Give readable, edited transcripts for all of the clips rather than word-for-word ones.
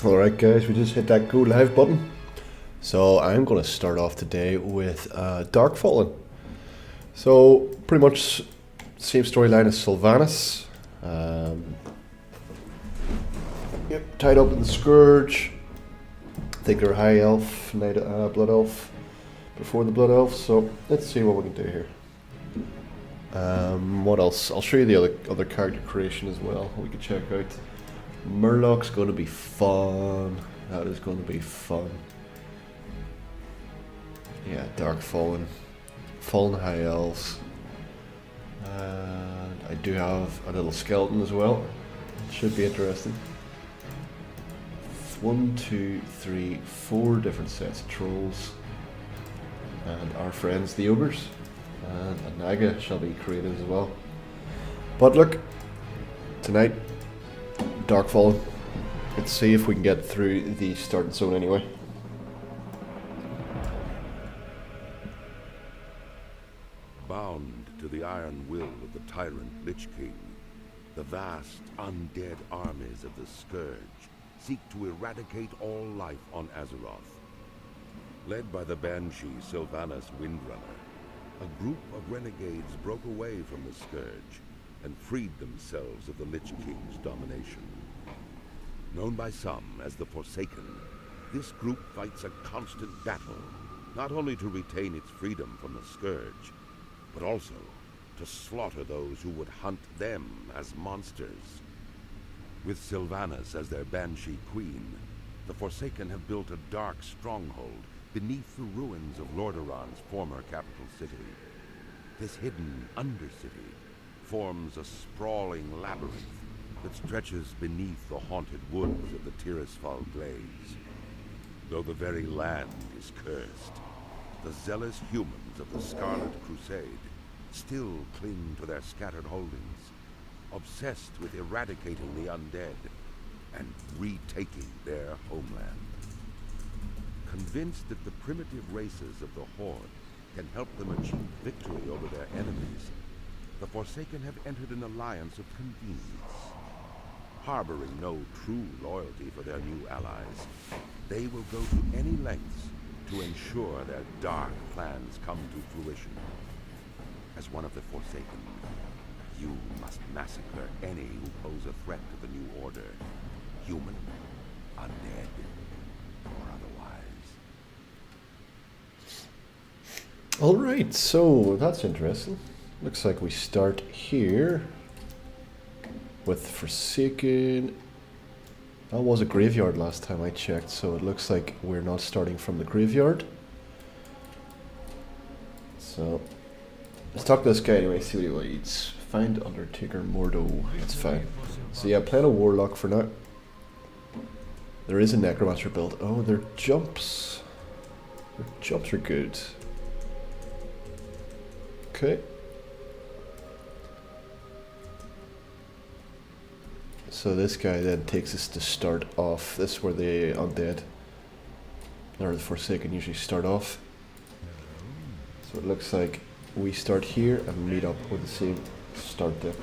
Alright guys, we just hit that go live button. So I'm going to start off today with Darkfallen. So pretty much same storyline as Sylvanas. Yep, tied up in the Scourge. I think they're High Elf, Blood Elf before the Blood Elf. So let's see what we can do here. What else? I'll show you the other character creation as well. We can check out. Murloc's going to be fun. That is going to be fun. Yeah, Darkfallen, Fallen High Elves, and I do have a little skeleton as well. Should be interesting. 1, 2, 3, 4 different sets of trolls, and our friends the ogres, and a Naga shall be created as well. But look, tonight, Darkfallen. Let's see if we can get through the starting zone anyway. Bound to the iron will of the tyrant Lich King, the vast undead armies of the Scourge seek to eradicate all life on Azeroth. Led by the Banshee Sylvanas Windrunner, a group of renegades broke away from the Scourge and freed themselves of the Lich King's domination. Known by some as the Forsaken, this group fights a constant battle, not only to retain its freedom from the Scourge, but also to slaughter those who would hunt them as monsters. With Sylvanas as their Banshee Queen, the Forsaken have built a dark stronghold beneath the ruins of Lordaeron's former capital city. This hidden Undercity forms a sprawling labyrinth that stretches beneath the haunted woods of the Tirisfal Glades. Though the very land is cursed, the zealous humans of the Scarlet Crusade still cling to their scattered holdings, obsessed with eradicating the undead and retaking their homeland. Convinced that the primitive races of the Horde can help them achieve victory over their enemies, the Forsaken have entered an alliance of convenience. Harboring no true loyalty for their new allies, they will go to any lengths to ensure their dark plans come to fruition. As one of the Forsaken, you must massacre any who pose a threat to the new order, human, undead, or otherwise. Alright, so that's interesting. Looks like we start here with Forsaken. That was a graveyard last time I checked, so it looks like we're not starting from the graveyard. So let's talk to this guy anyway, see what he wants. Find Undertaker Mordo. That's fine. So yeah, playing a Warlock for now. There is a Necromancer build. Oh, their jumps. Their jumps are good. Okay. So this guy then takes us to start off. This is where the Undead or the Forsaken usually start off. So it looks like we start here and meet up with the same start there.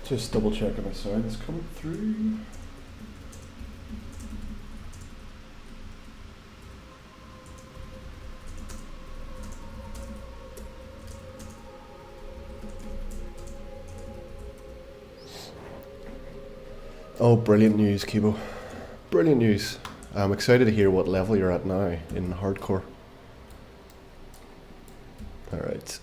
Just double checking my sound is coming through. Oh, brilliant news, Kibo. Brilliant news. I'm excited to hear what level you're at now in hardcore. Alright.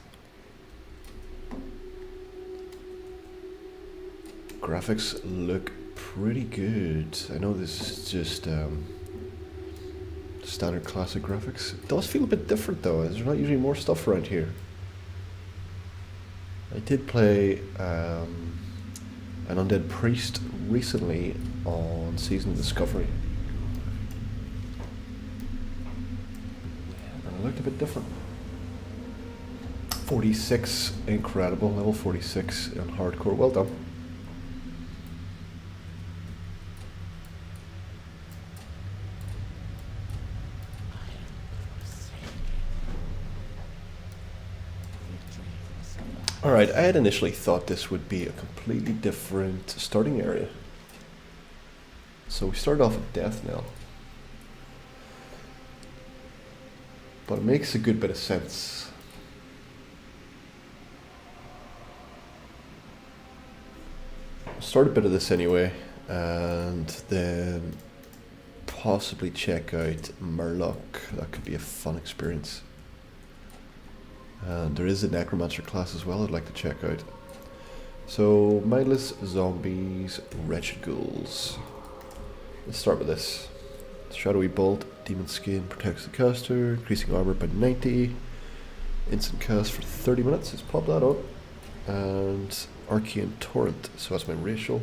Graphics look pretty good. I know this is just standard classic graphics. It does feel a bit different though. There's not usually more stuff around here. I did play an Undead Priest recently on Season of Discovery. It looked a bit different. 46, incredible. Level 46 in hardcore. Well done. Alright, I had initially thought this would be a completely different starting area. So we started off with Deathknell. But it makes a good bit of sense. I'll start a bit of this anyway, and then possibly check out Murloc. That could be a fun experience. And there is a necromancer class as well I'd like to check out. So, mindless zombies, wretched ghouls. Let's start with this. Shadowy bolt, demon skin protects the caster, increasing armor by 90. Instant cast for 30 minutes. Let's pop that on. And arcane torrent. So that's my racial.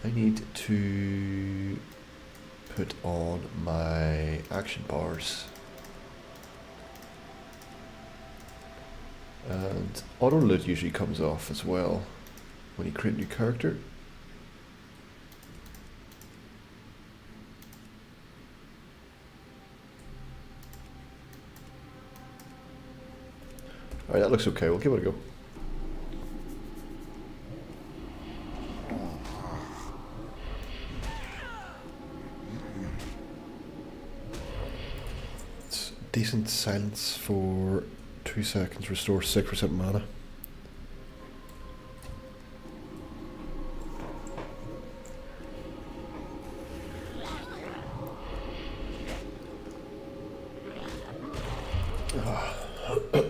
I need to put on my action bars. And auto loot usually comes off as well when you create a new character. Alright, that looks okay, we'll give it a go. It's decent silence for 2 seconds, restore 6% mana.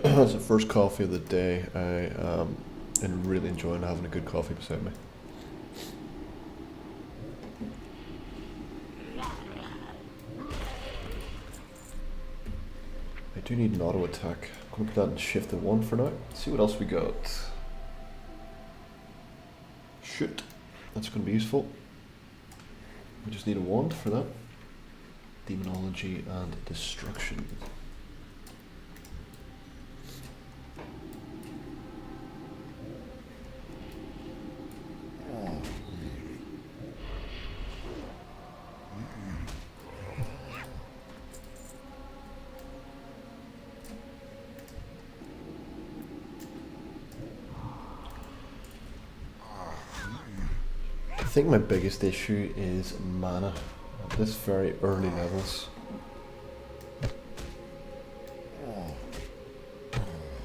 That's the first coffee of the day. I am really enjoying having a good coffee beside me. I do need an auto attack. I'm going to put that in shift to 1 for now. Let's see what else we got. Shoot. That's going to be useful. We just need a wand for that. Demonology and destruction. I think my biggest issue is mana at this very early levels.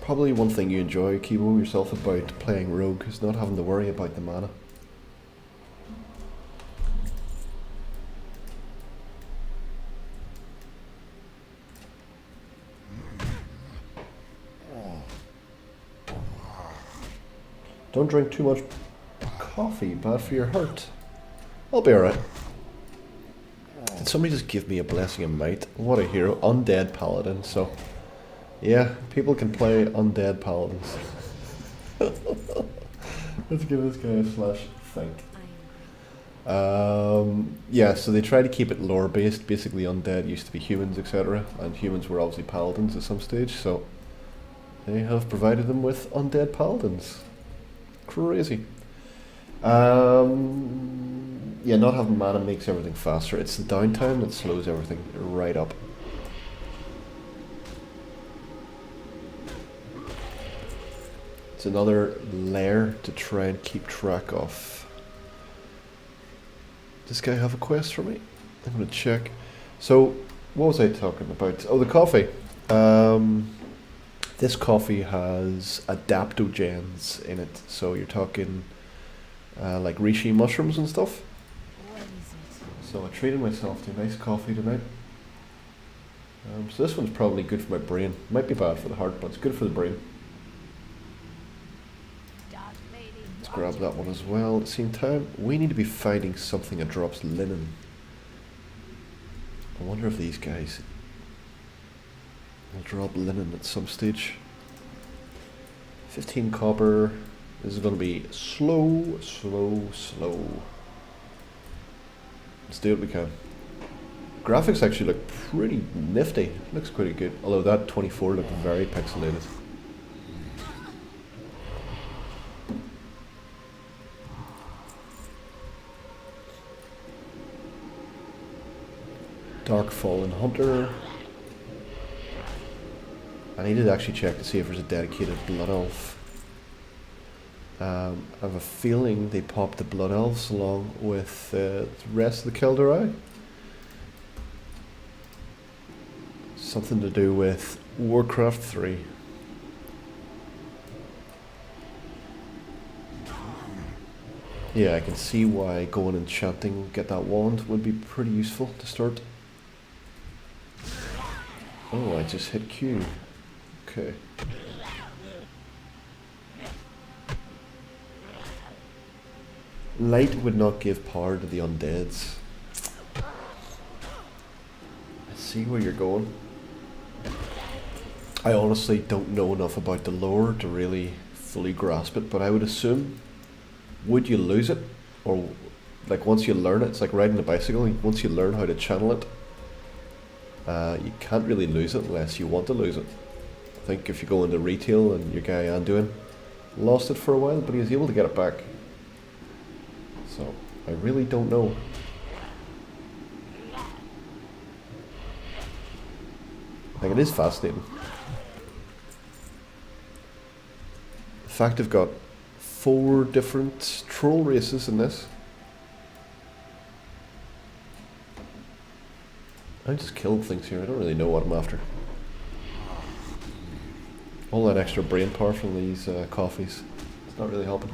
Probably one thing you enjoy, Kibo, yourself about playing Rogue is not having to worry about the mana. Don't drink too much coffee, bad for your heart. I'll be alright. Did somebody just give me a blessing of might? What a hero. Undead Paladin, so yeah, people can play Undead Paladins. Let's give this guy a slash think. Yeah, so they try to keep it lore based. Basically Undead used to be humans, etc. And humans were obviously Paladins at some stage, so they have provided them with Undead Paladins. Crazy. Yeah, not having mana makes everything faster. It's the downtime that slows everything right up. It's another layer to try and keep track of. Does this guy have a quest for me? I'm going to check. So, what was I talking about? Oh, the coffee. This coffee has adaptogens in it. So you're talking like reishi mushrooms and stuff. So I treated myself to a nice coffee tonight. So this one's probably good for my brain. Might be bad for the heart, but it's good for the brain. Let's grab that one as well. At the same time, we need to be fighting something that drops linen. I wonder if these guys will drop linen at some stage. 15 copper. This is going to be slow, slow, slow. Let's do what we can. Graphics actually look pretty nifty. Looks pretty good. Although that 24 looked very pixelated. Dark Fallen Hunter. I need to actually check to see if there's a dedicated Blood Elf. I have a feeling they popped the Blood Elves along with the rest of the Kelderai. Something to do with Warcraft 3. Yeah, I can see why going Enchanting, get that wand, would be pretty useful to start. Oh, I just hit Q. Okay. Light would not give power to the undeads. I see where you're going. I honestly don't know enough about the lore to really fully grasp it, but I would assume, would you lose it? Or, like, once you learn it, it's like riding a bicycle, once you learn how to channel it, you can't really lose it unless you want to lose it. I think if you go into retail, and your guy Anduin lost it for a while, but he was able to get it back. So, I really don't know. Like, it is fascinating. The fact I've got 4 different troll races in this. I just killed things here, I don't really know what I'm after. All that extra brain power from these coffees, it's not really helping.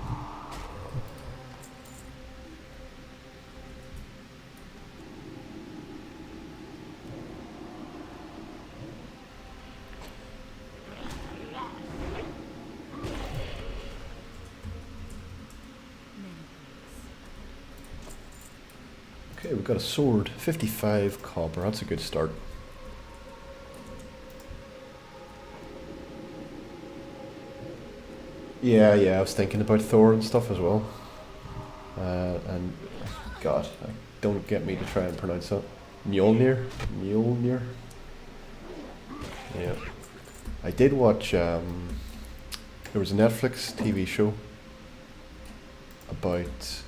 Okay, we've got a sword, 55 copper, that's a good start. Yeah, I was thinking about Thor and stuff as well. And, God, don't get me to try and pronounce that. Mjolnir? Mjolnir? Yeah. I did watch, there was a Netflix TV show about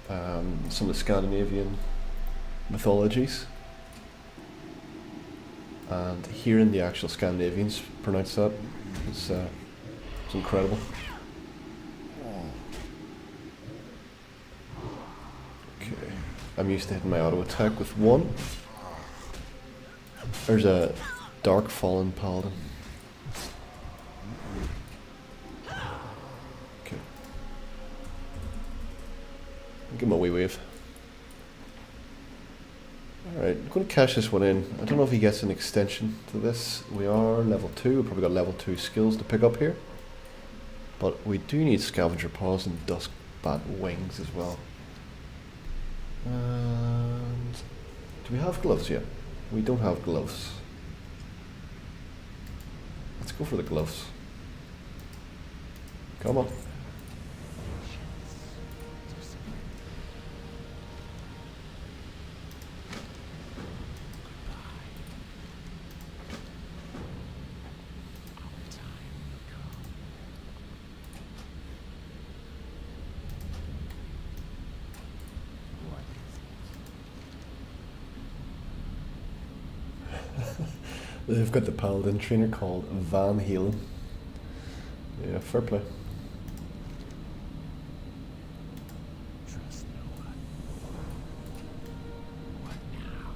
some of the Scandinavian mythologies, and hearing the actual Scandinavians pronounce that was incredible. Okay, I'm used to hitting my auto attack with 1. There's a Dark Fallen Paladin. Okay, give him a wee wave. Alright, I'm going to cash this one in. I don't know if he gets an extension to this. We are level 2, we've probably got level 2 skills to pick up here. But we do need Scavenger Paws and Duskbat Wings as well. And do we have gloves yet? We don't have gloves. Let's go for the gloves. Come on. They've got the Paladin trainer called Van Halen. Yeah, fair play. Trust no one. What now?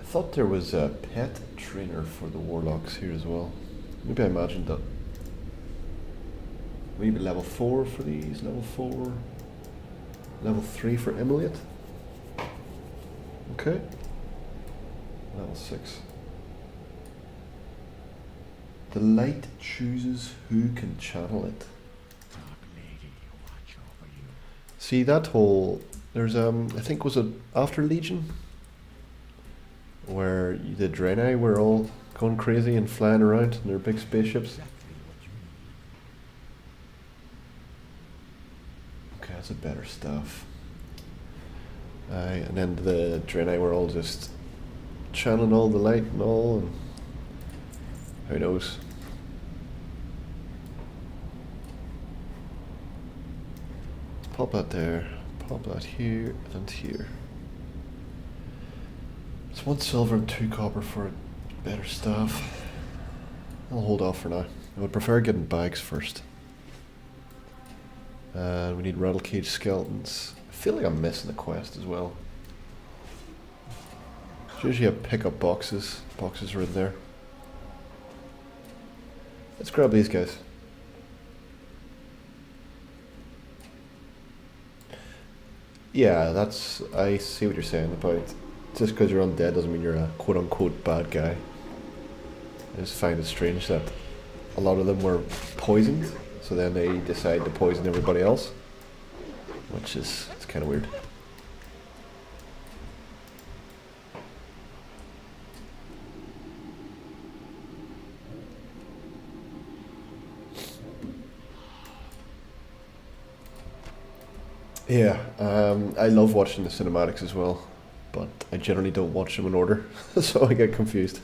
I thought there was a pet trainer for the Warlocks here as well. Maybe I imagined that. Maybe level 4 for these, level 4. Level 3 for Emiliot. Okay. Level 6. The light chooses who can channel it. Dark Lady, watch over you. See that whole, there's I think was it after Legion? Where the Draenei were all going crazy and flying around in their big spaceships. Okay, that's a better stuff. And then the Draenei were all just channeling all the light and all, and who knows. Let's pop that there, pop that here, and here. It's 1 silver and 2 copper for better stuff. I'll hold off for now. I would prefer getting bags first. And we need rattle cage skeletons. I feel like I'm missing the quest as well. There's usually a pick up boxes. Boxes are in there. Let's grab these guys. Yeah, I see what you're saying about just because you're undead doesn't mean you're a quote unquote bad guy. I just find it strange that a lot of them were poisoned, so then they decide to poison everybody else, which is, it's kind of weird. Yeah, I love watching the cinematics as well, but I generally don't watch them in order, so I get confused.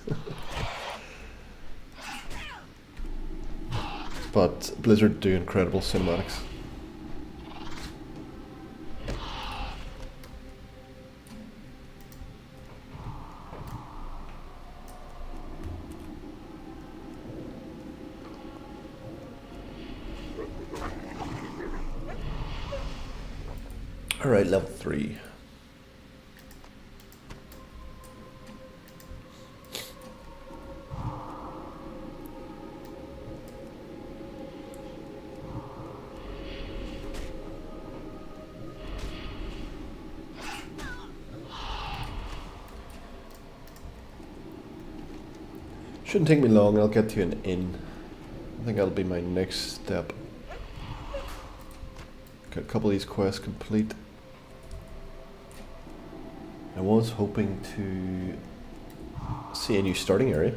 But Blizzard do incredible cinematics. Alright, level 3. Shouldn't take me long, I'll get to an inn. I think that'll be my next step. Got a couple of these quests complete. I was hoping to see a new starting area.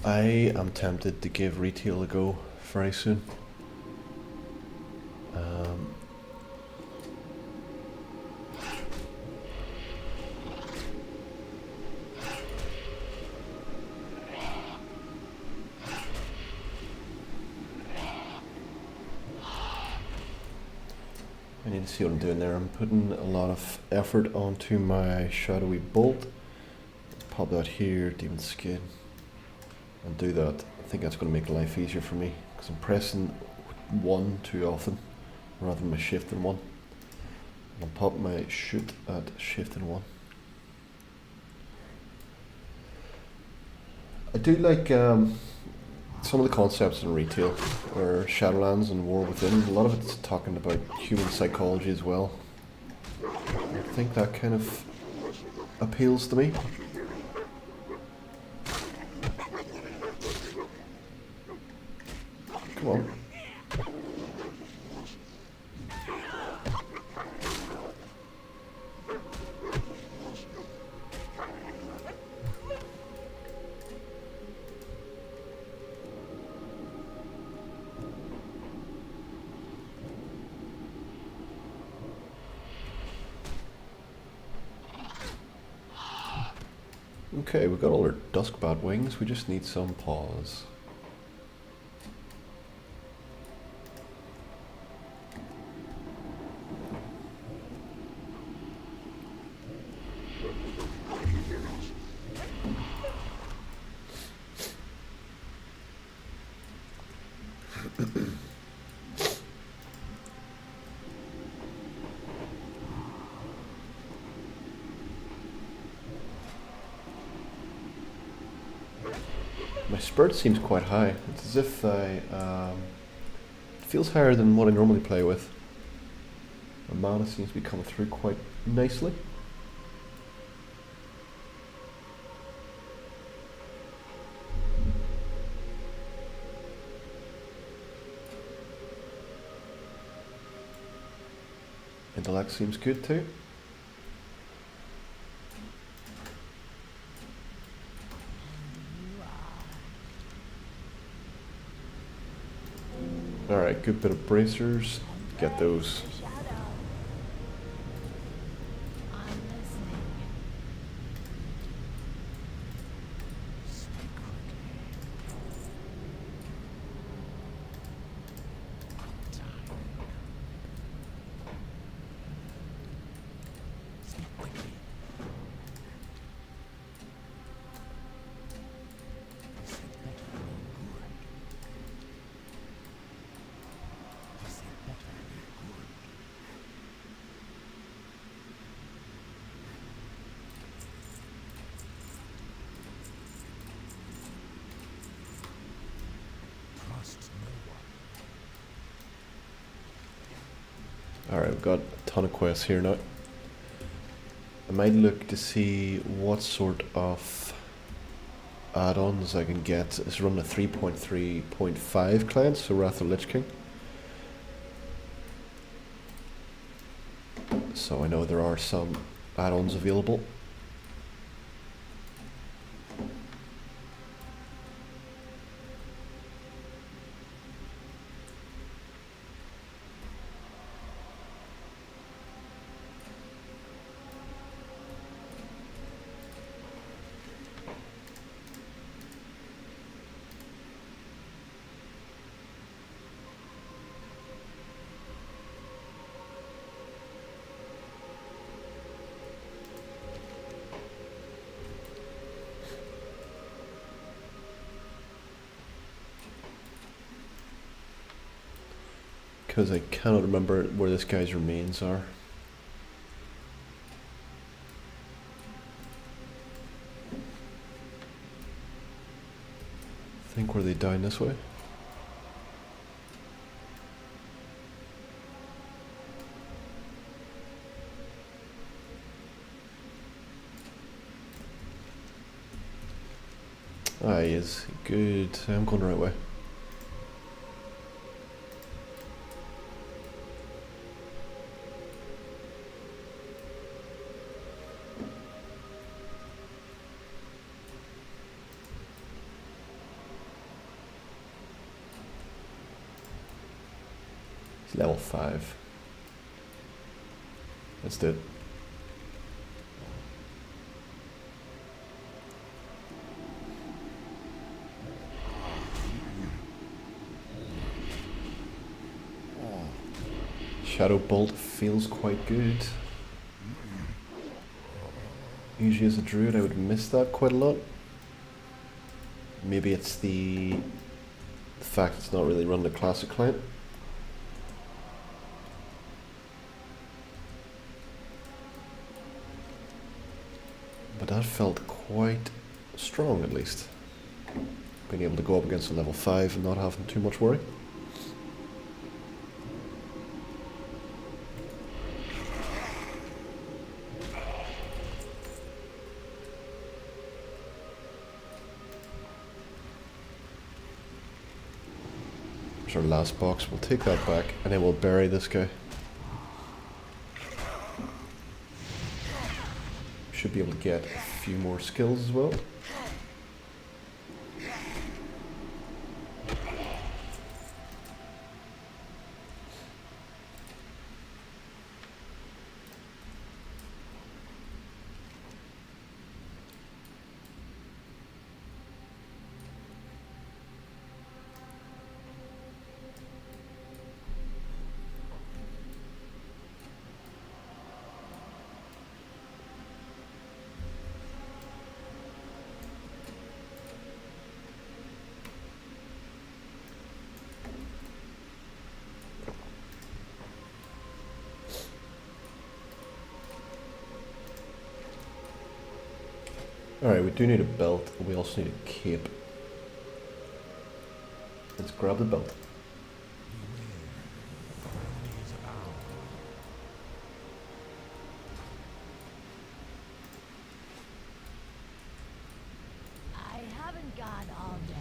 I am tempted to give retail a go very soon. I need to see what I'm doing there. I'm putting a lot of effort onto my shadowy bolt. Pop that here, demon skin. And do that. I think that's going to make life easier for me because I'm pressing 1 too often rather than my shift and 1. I'll pop my shoot at shift and 1. I do like some of the concepts in retail or Shadowlands and War Within. A lot of it's talking about human psychology as well. I think that kind of appeals to me. Come on. Okay, we've got all our Duskbat wings, we just need some paws. My spirit seems quite high. It's as if it feels higher than what I normally play with. My mana seems to be coming through quite nicely. Intellect seems good too. Alright, good bit of bracers. Get those. Alright, we've got a ton of quests here now. I might look to see what sort of add-ons I can get. It's running a 3.3.5 client, so Wrath of Lich King. So I know there are some add-ons available. Because I cannot remember where this guy's remains are. I think were they down this way? Ah, he is. Good. I'm going the right way. Level 5. Let's do it. Shadow Bolt feels quite good. Usually as a druid I would miss that quite a lot. Maybe it's the fact it's not really running a classic client. But that felt quite strong, at least. Being able to go up against a level 5 and not having too much worry. There's our last box. We'll take that back and then we'll bury this guy. Should be able to get a few more skills as well. Alright, we do need a belt, but we also need a cape. Let's grab the belt. I haven't got all day.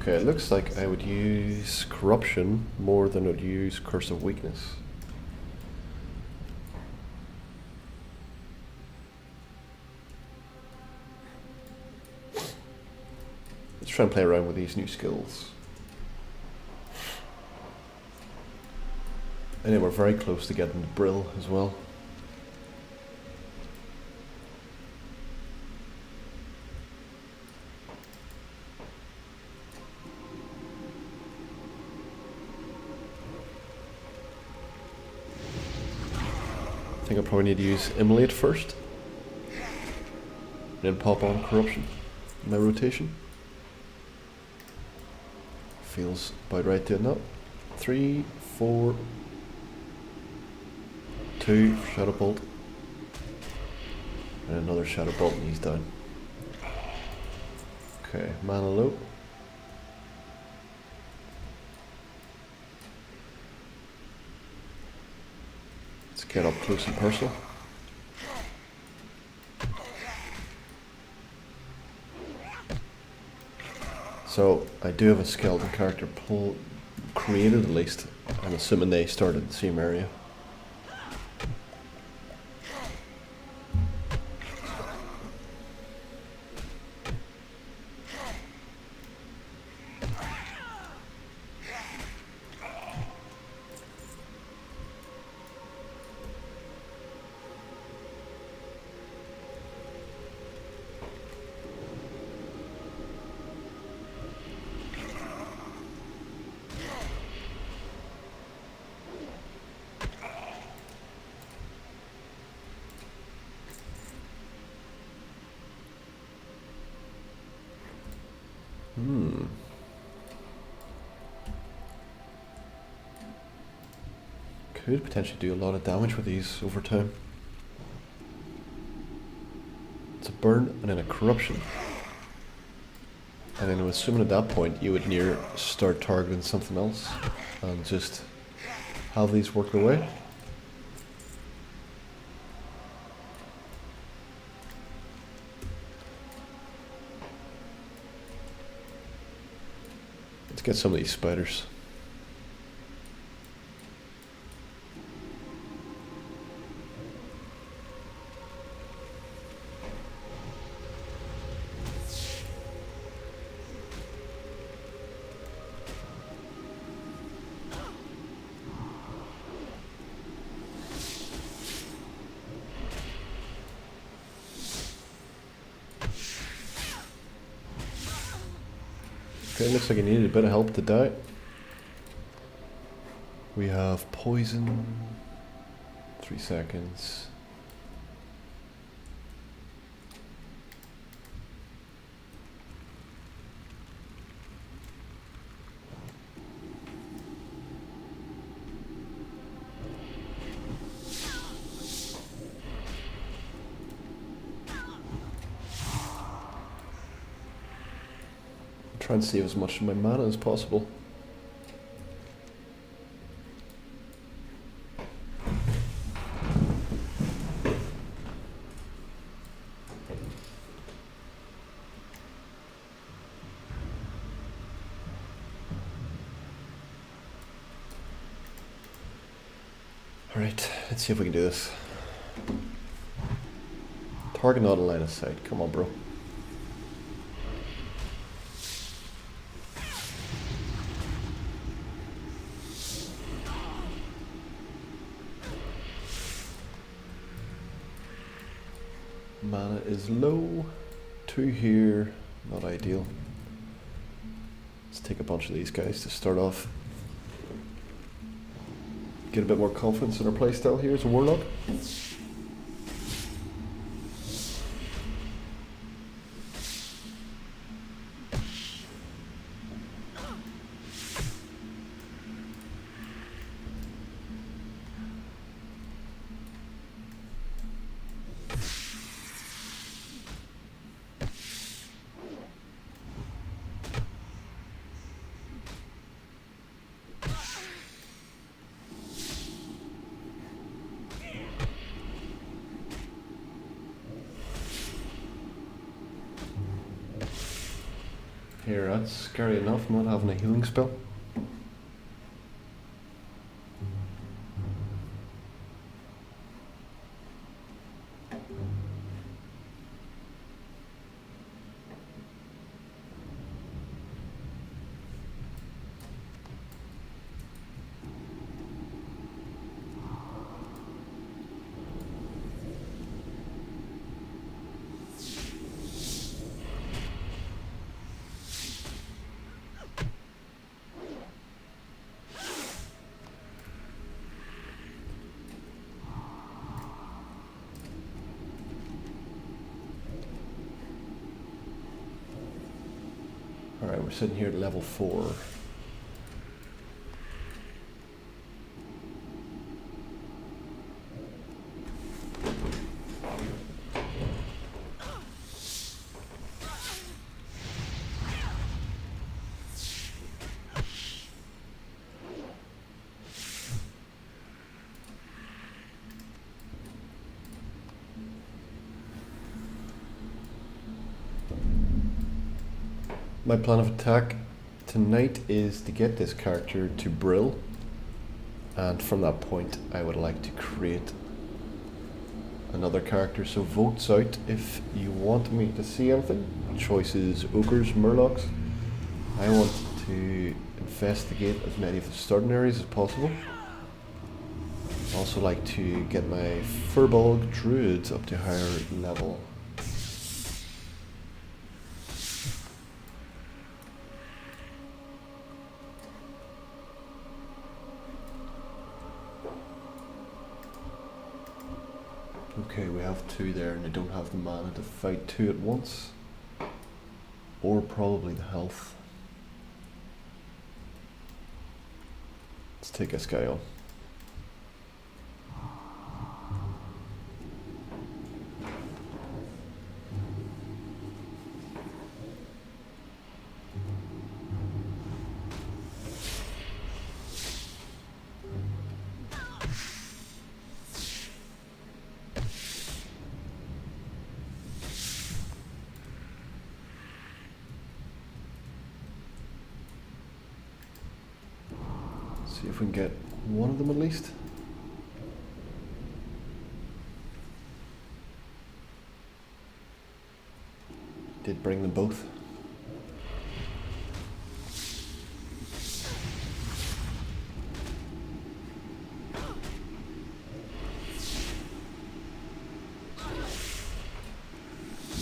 Okay, it looks like I would use Corruption more than I would use Curse of Weakness. Let's try and play around with these new skills. And then we're very close to getting the Brill as well. I think I probably need to use Immolate first. And then pop on Corruption in my rotation. Feels about right doing that. 3, 4, 2, Shadow Bolt. And another Shadow Bolt and he's down. Okay, mana low. Let's get up close and personal. So, I do have a skeleton character created at least. I'm assuming they started in the same area. Could potentially do a lot of damage with these over time. It's a burn and then a corruption. And then I'm assuming at that point you would near start targeting something else and just have these work their way. Let's get some of these spiders. Okay, looks like he needed a bit of help to die. We have poison. 3 seconds. Try and save as much of my mana as possible. Alright, let's see if we can do this. Target not in line of sight. Come on, bro. Mana is low. 2 here, not ideal. Let's take a bunch of these guys to start off. Get a bit more confidence in our playstyle here as a Warlock. Here, that's scary enough, not having a healing spell. Alright, we're sitting here at level 4. My plan of attack tonight is to get this character to Brill, and from that point I would like to create another character. So votes out if you want me to see anything. Choices: ogres, murlocs. I want to investigate as many of the starting areas as possible. I also like to get my Furbolg druids up to higher level. Okay, we have 2 there, and I don't have the mana to fight 2 at once. Or probably the health. Let's take this guy on. See if we can get one of them at least. Did bring them both.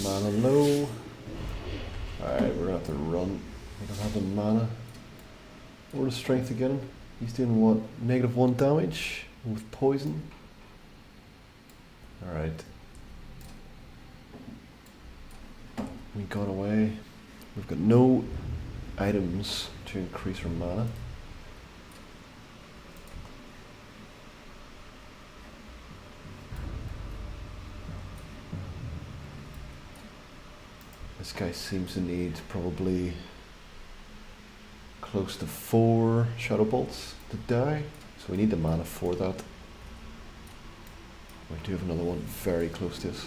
Mana low. Alright, we're gonna have to run. We don't have the mana or the strength to get him. He's doing what? -1 damage with poison. Alright. We got away. We've got no items to increase our mana. This guy seems to need probably close to 4 shadow bolts to die, so we need the mana for that. We do have another one very close to us.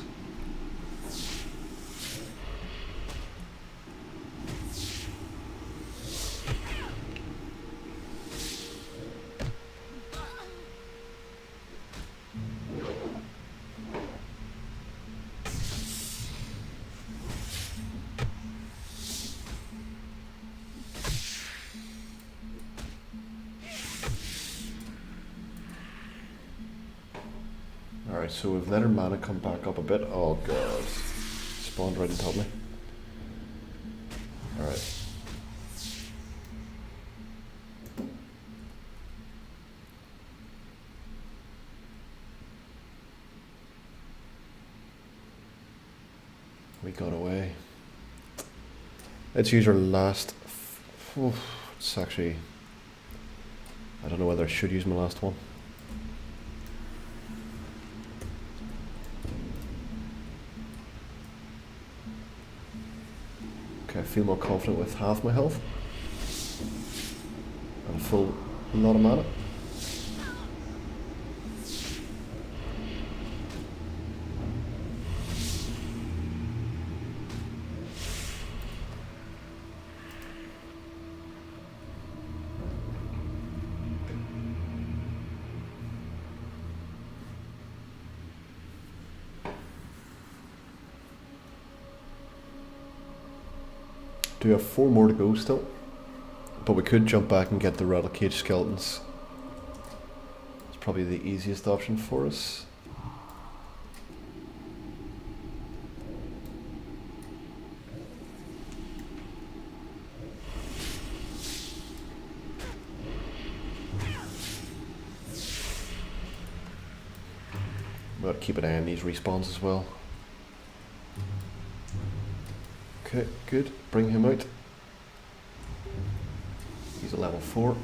Alright, so we've let our mana come back up a bit. Oh god. Spawned right on top of me. Alright. We got away. Let's use our last... It's actually... I don't know whether I should use my last one. Okay, I feel more confident with half my health and a full lot of mana. Do have 4 more to go still, but we could jump back and get the rattle cage skeletons. It's probably the easiest option for us. We've got to keep an eye on these respawns as well. Okay, good. Bring him out. He's a level 4.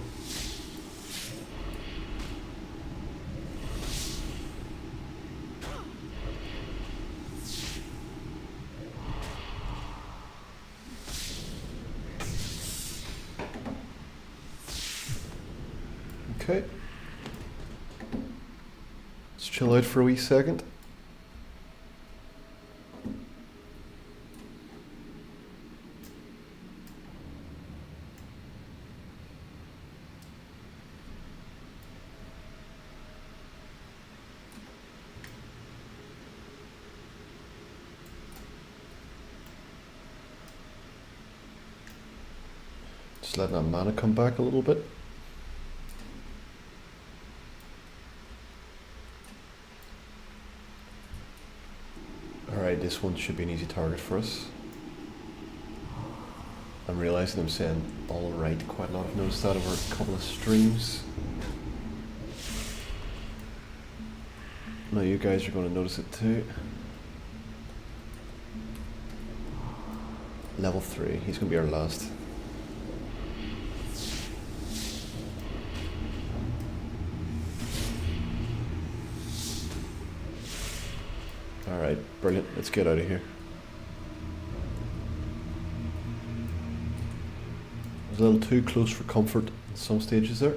Okay. Let's chill out for a wee second. Just letting that mana come back a little bit. Alright, this one should be an easy target for us. I'm realizing I'm saying alright quite a lot. I've noticed that over a couple of streams. Now you guys are going to notice it too. Level 3, he's going to be our last. Alright, brilliant. Let's get out of here. I was a little too close for comfort in some stages there.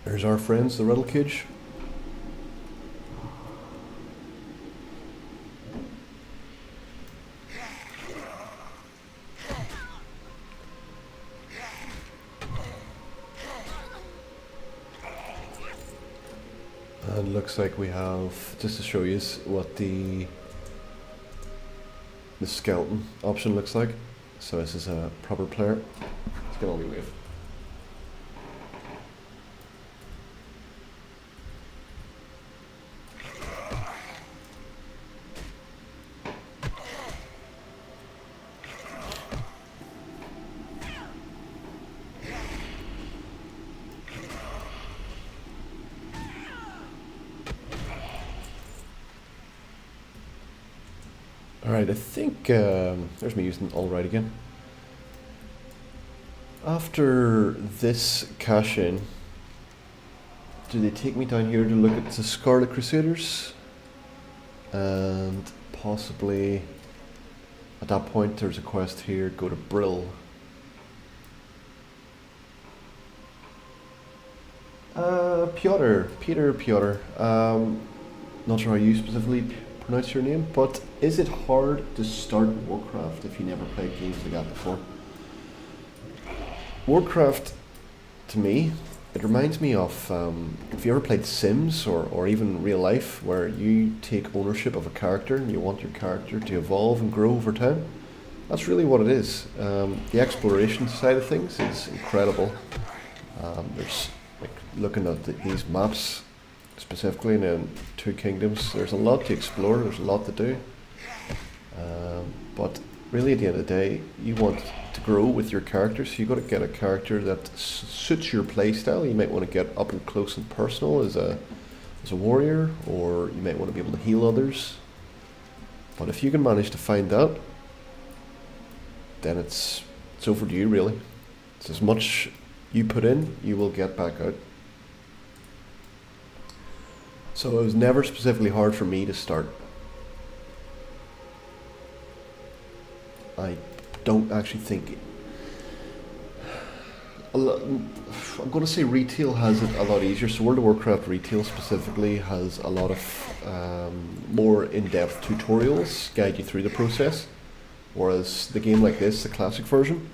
There's our friends, the rattle cage. And looks like we have, just to show you what the skeleton option looks like. So this is a proper player. Let's get on the wave. Alright, I think, there's me using alright again. After this cash-in, do they take me down here to look at the Scarlet Crusaders? And possibly, at that point there's a quest here, go to Brill. Peter. Not sure how you specifically pronounce your name, but is it hard to start Warcraft if you never played games like that before? Warcraft, to me, it reminds me of if you ever played Sims or even real life, where you take ownership of a character and you want your character to evolve and grow over time. That's really what it is. The exploration side of things is incredible. There's like looking at these maps specifically in the Two Kingdoms, there's a lot to explore, there's a lot to do. But really at the end of the day, you want to grow with your character, so you've got to get a character that suits your playstyle. You might want to get up and close and personal as a warrior, or you might want to be able to heal others. But if you can manage to find that, then it's over to you really. It's as much you put in, you will get back out. So it was never specifically hard for me to start. I don't actually think... I'm going to say retail has it a lot easier. So World of Warcraft retail specifically has a lot of more in-depth tutorials guide you through the process, whereas the game like this, the classic version,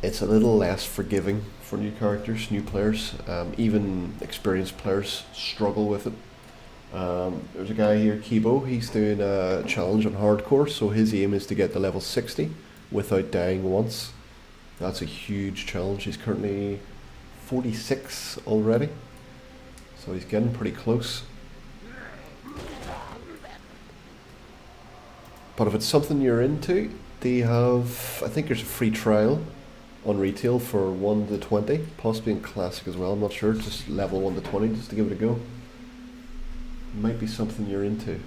it's a little less forgiving for new characters, new players. Even experienced players struggle with it. There's a guy here, Kibo, he's doing a challenge on hardcore, so his aim is to get to level 60 without dying once. That's a huge challenge. He's currently 46 already, so he's getting pretty close. But if it's something you're into, they have, I think there's a free trial on retail for 1 to 20, possibly in classic as well, I'm not sure, just level 1 to 20 just to give it a go. Might be something you're into.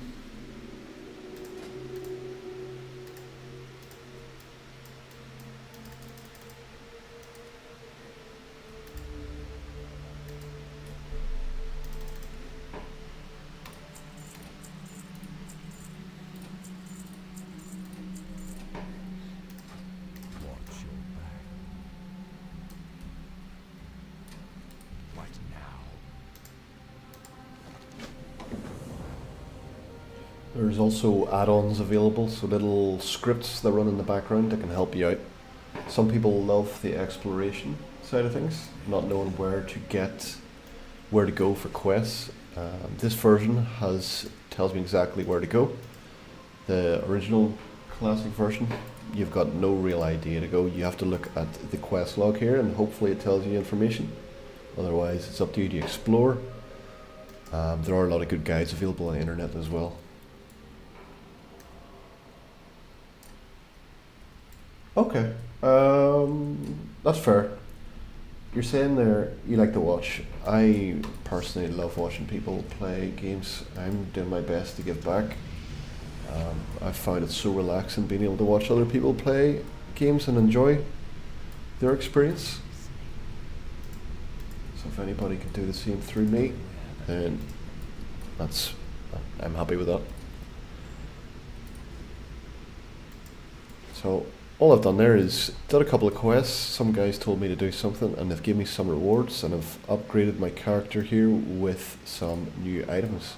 There's also add-ons available, so little scripts that run in the background that can help you out. Some people love the exploration side of things, not knowing where to go for quests. This version tells me exactly where to go. The original classic version, you've got no real idea to go. You have to look at the quest log here, and hopefully it tells you information. Otherwise, it's up to you to explore. There are a lot of good guides available on the internet as well. Okay, that's fair. You're saying there you like to watch. I personally love watching people play games. I'm doing my best to give back. I find it so relaxing being able to watch other people play games and enjoy their experience. So if anybody can do the same through me, then I'm happy with that. So all I've done there is did a couple of quests. Some guys told me to do something and they've given me some rewards, and I've upgraded my character here with some new items.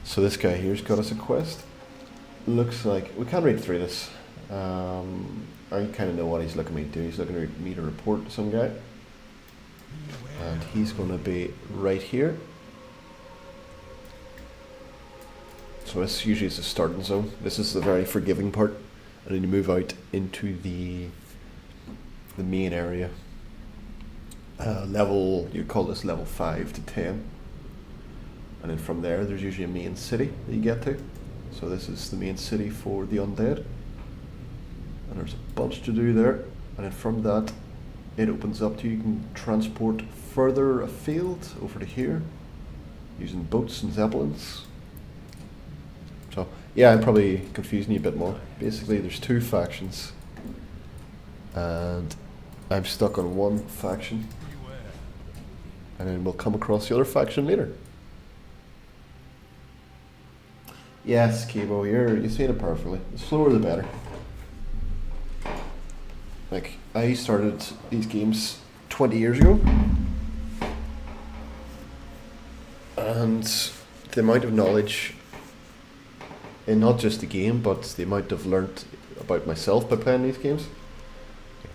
So this guy here's got us a quest. Looks like we can't read through this. I kind of know what he's looking me to do. He's looking at me to report to some guy, and he's going to be right here. So this usually is the starting zone. This is the very forgiving part, and then you move out into the main area. You'd call this level 5 to 10, and then from there there's usually a main city that you get to. So this is the main city for the Undead, and there's a bunch to do there, and then from that it opens up to you can transport further afield over to here using boats and zeppelins. So yeah, I'm probably confusing you a bit more. Basically there's two factions, and I'm stuck on one faction, and then we'll come across the other faction later. Yes, Kibo, you're saying it perfectly. The slower the better. Like, I started these games 20 years ago, and the amount of knowledge in not just the game, but the amount I've learnt about myself by playing these games,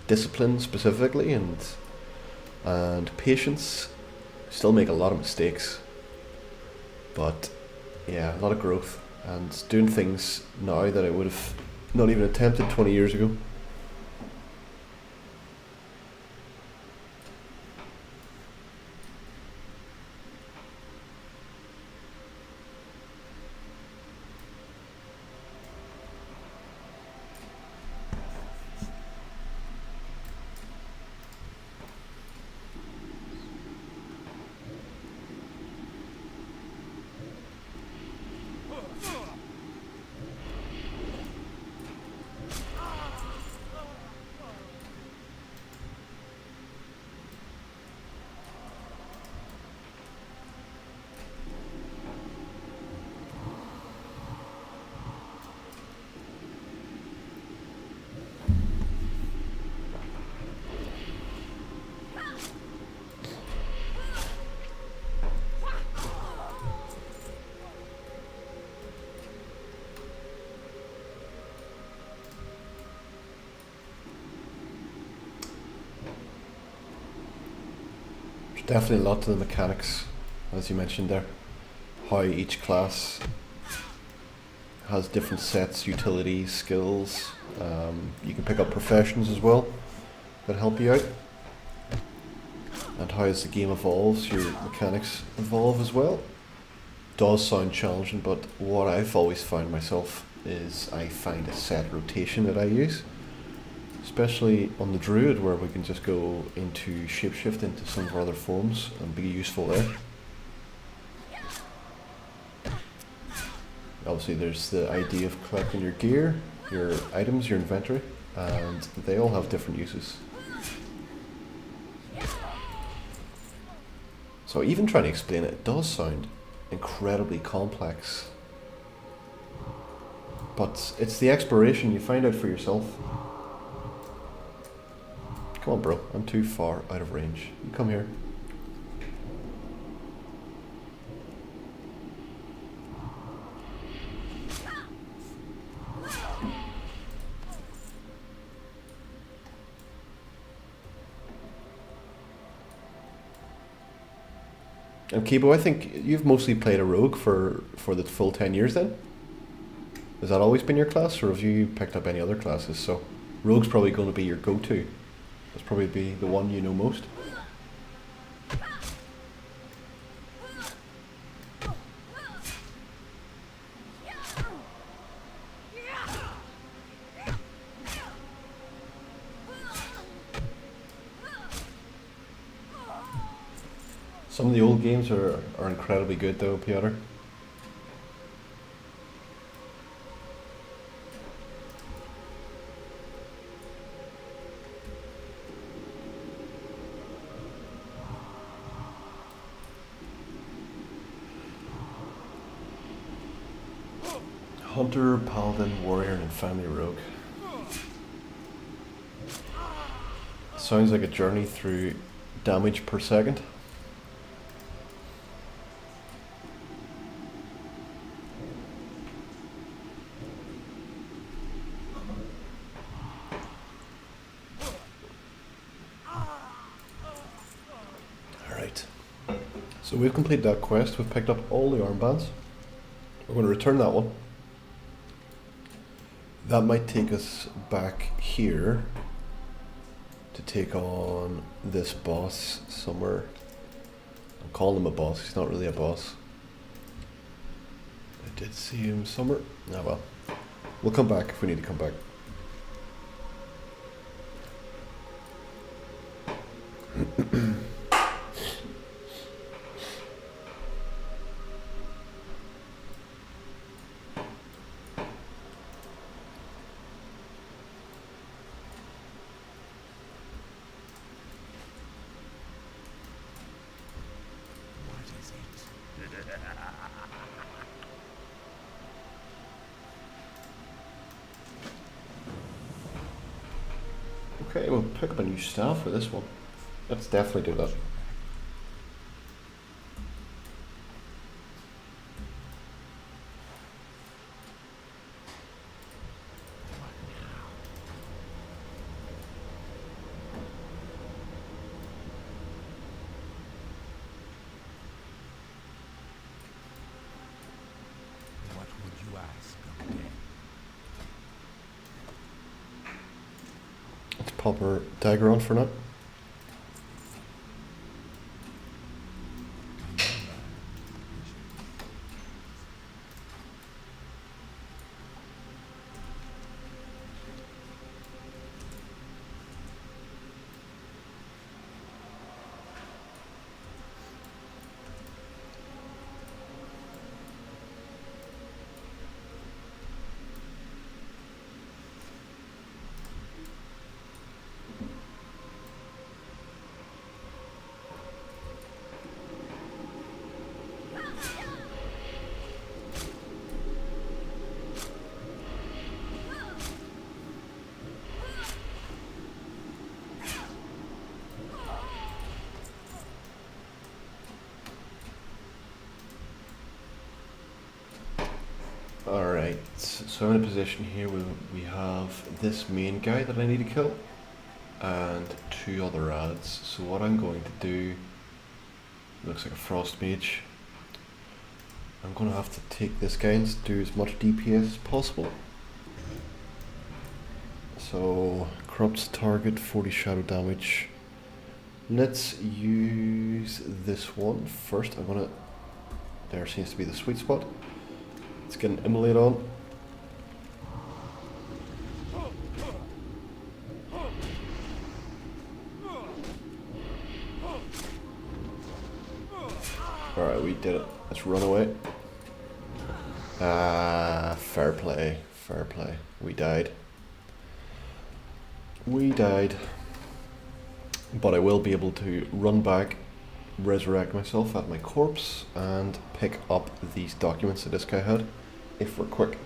discipline specifically, and patience. Still make a lot of mistakes, but yeah, a lot of growth, and doing things now that I would have not even attempted 20 years ago. Definitely a lot to the mechanics, as you mentioned there. How each class has different sets, utilities, skills. You can pick up professions as well that help you out. And how as the game evolves, your mechanics evolve as well. Does sound challenging, but what I've always found myself is I find a set rotation that I use. Especially on the Druid, where we can just go into shapeshift into some of our other forms and be useful there. Obviously there's the idea of collecting your gear, your items, your inventory, and they all have different uses. So even trying to explain it, it does sound incredibly complex. But it's the exploration, you find out for yourself. Come on, bro. I'm too far out of range. You come here. And Kibo, I think you've mostly played a rogue for the full 10 years then? Has that always been your class, or have you picked up any other classes? So rogue's probably going to be your go-to. That's probably be the one you know most. Some of the old games are incredibly good though, Piotr. Hunter, Paladin, Warrior, and Family Rogue. Sounds like a journey through damage per second. Alright. So we've completed that quest, we've picked up all the armbands. We're going to return that one. That might take us back here to take on this boss somewhere. I'm calling him a boss, he's not really a boss. I did see him somewhere. Ah well. We'll come back if we need to come back. Okay, we'll pick up a new staff for this one. Let's definitely do that. What would you ask of me? Let's pop our dagger on for now. Alright, so I'm in a position here where we have this main guy that I need to kill and two other ads. So what I'm going to do Looks like a frost mage. I'm gonna have to take this guy and do as much DPS as possible. So, corrupts target, 40 shadow damage. Let's use this one first. There seems to be the sweet spot. Let's get an immolate on. Alright, we did it. Let's run away. Fair play. Fair play. We died. We died. But I will be able to run back, resurrect myself at my corpse, and pick up these documents that this guy had, if we're quick.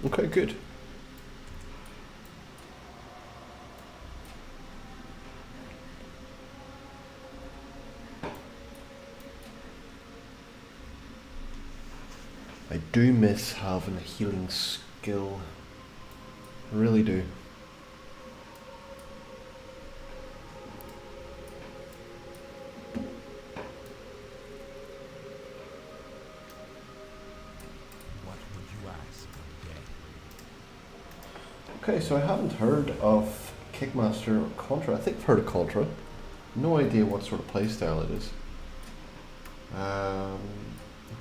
Okay, good. I do miss having a healing skill. I really do. What would you ask of Death? Okay, so I haven't heard of Kickmaster or Contra. I think I've heard of Contra. No idea what sort of playstyle it is.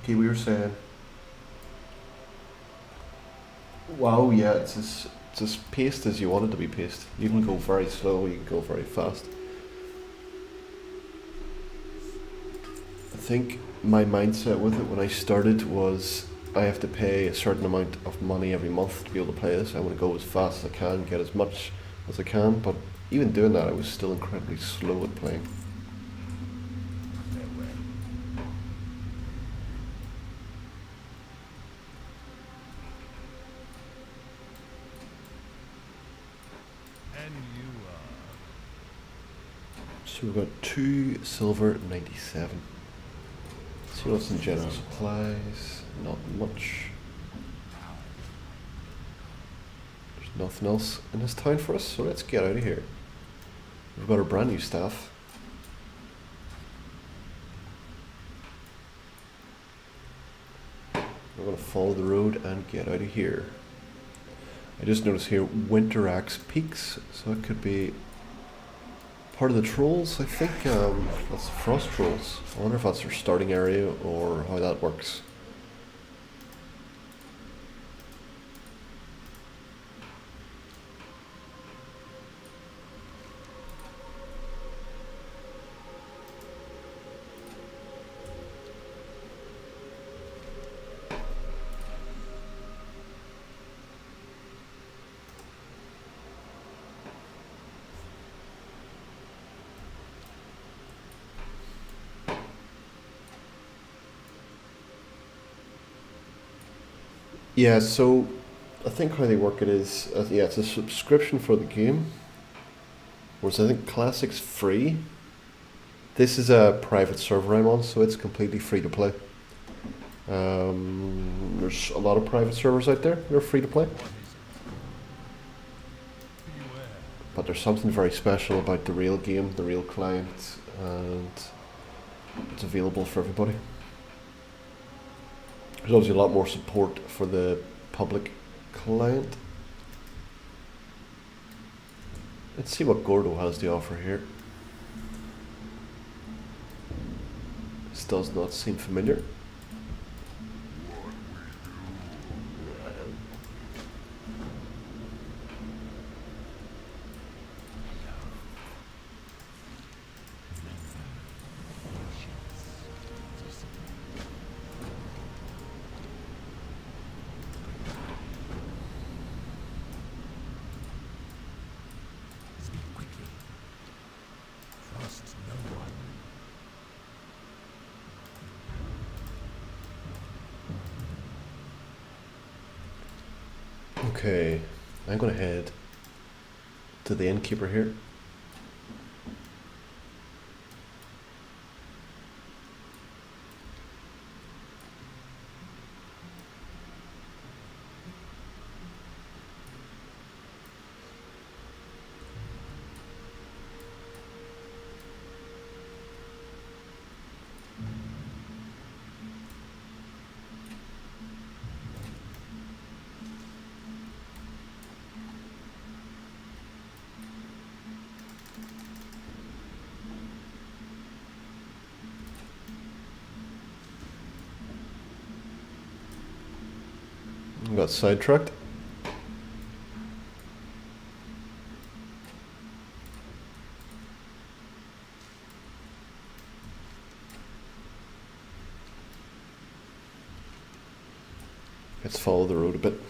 Okay, we were saying... Wow, yeah, it's as paced as you want it to be paced. You can go very slow, you can go very fast. I think my mindset with it when I started was I have to pay a certain amount of money every month to be able to play this. I want to go as fast as I can, get as much as I can, but even doing that I was still incredibly slow at playing. So we've got 2 silver, 97. See what's in general supplies. Not much. There's nothing else in this town for us, so let's get out of here. We've got our brand new staff. We're going to follow the road and get out of here. I just noticed here Winter Axe peaks, so it could be part of the trolls. I think that's the frost trolls. I wonder if that's their starting area or how that works. Yeah, so I think how they work it is, yeah, it's a subscription for the game, whereas I think Classic's free. This is a private server I'm on, so it's completely free to play. There's a lot of private servers out there that are free to play. But there's something very special about the real game, the real client, and it's available for everybody. There's obviously a lot more support for the public client. Let's see what Gordo has to offer here. This does not seem familiar. Okay, I'm gonna head to the innkeeper here. Got sidetracked. Let's follow the road a bit.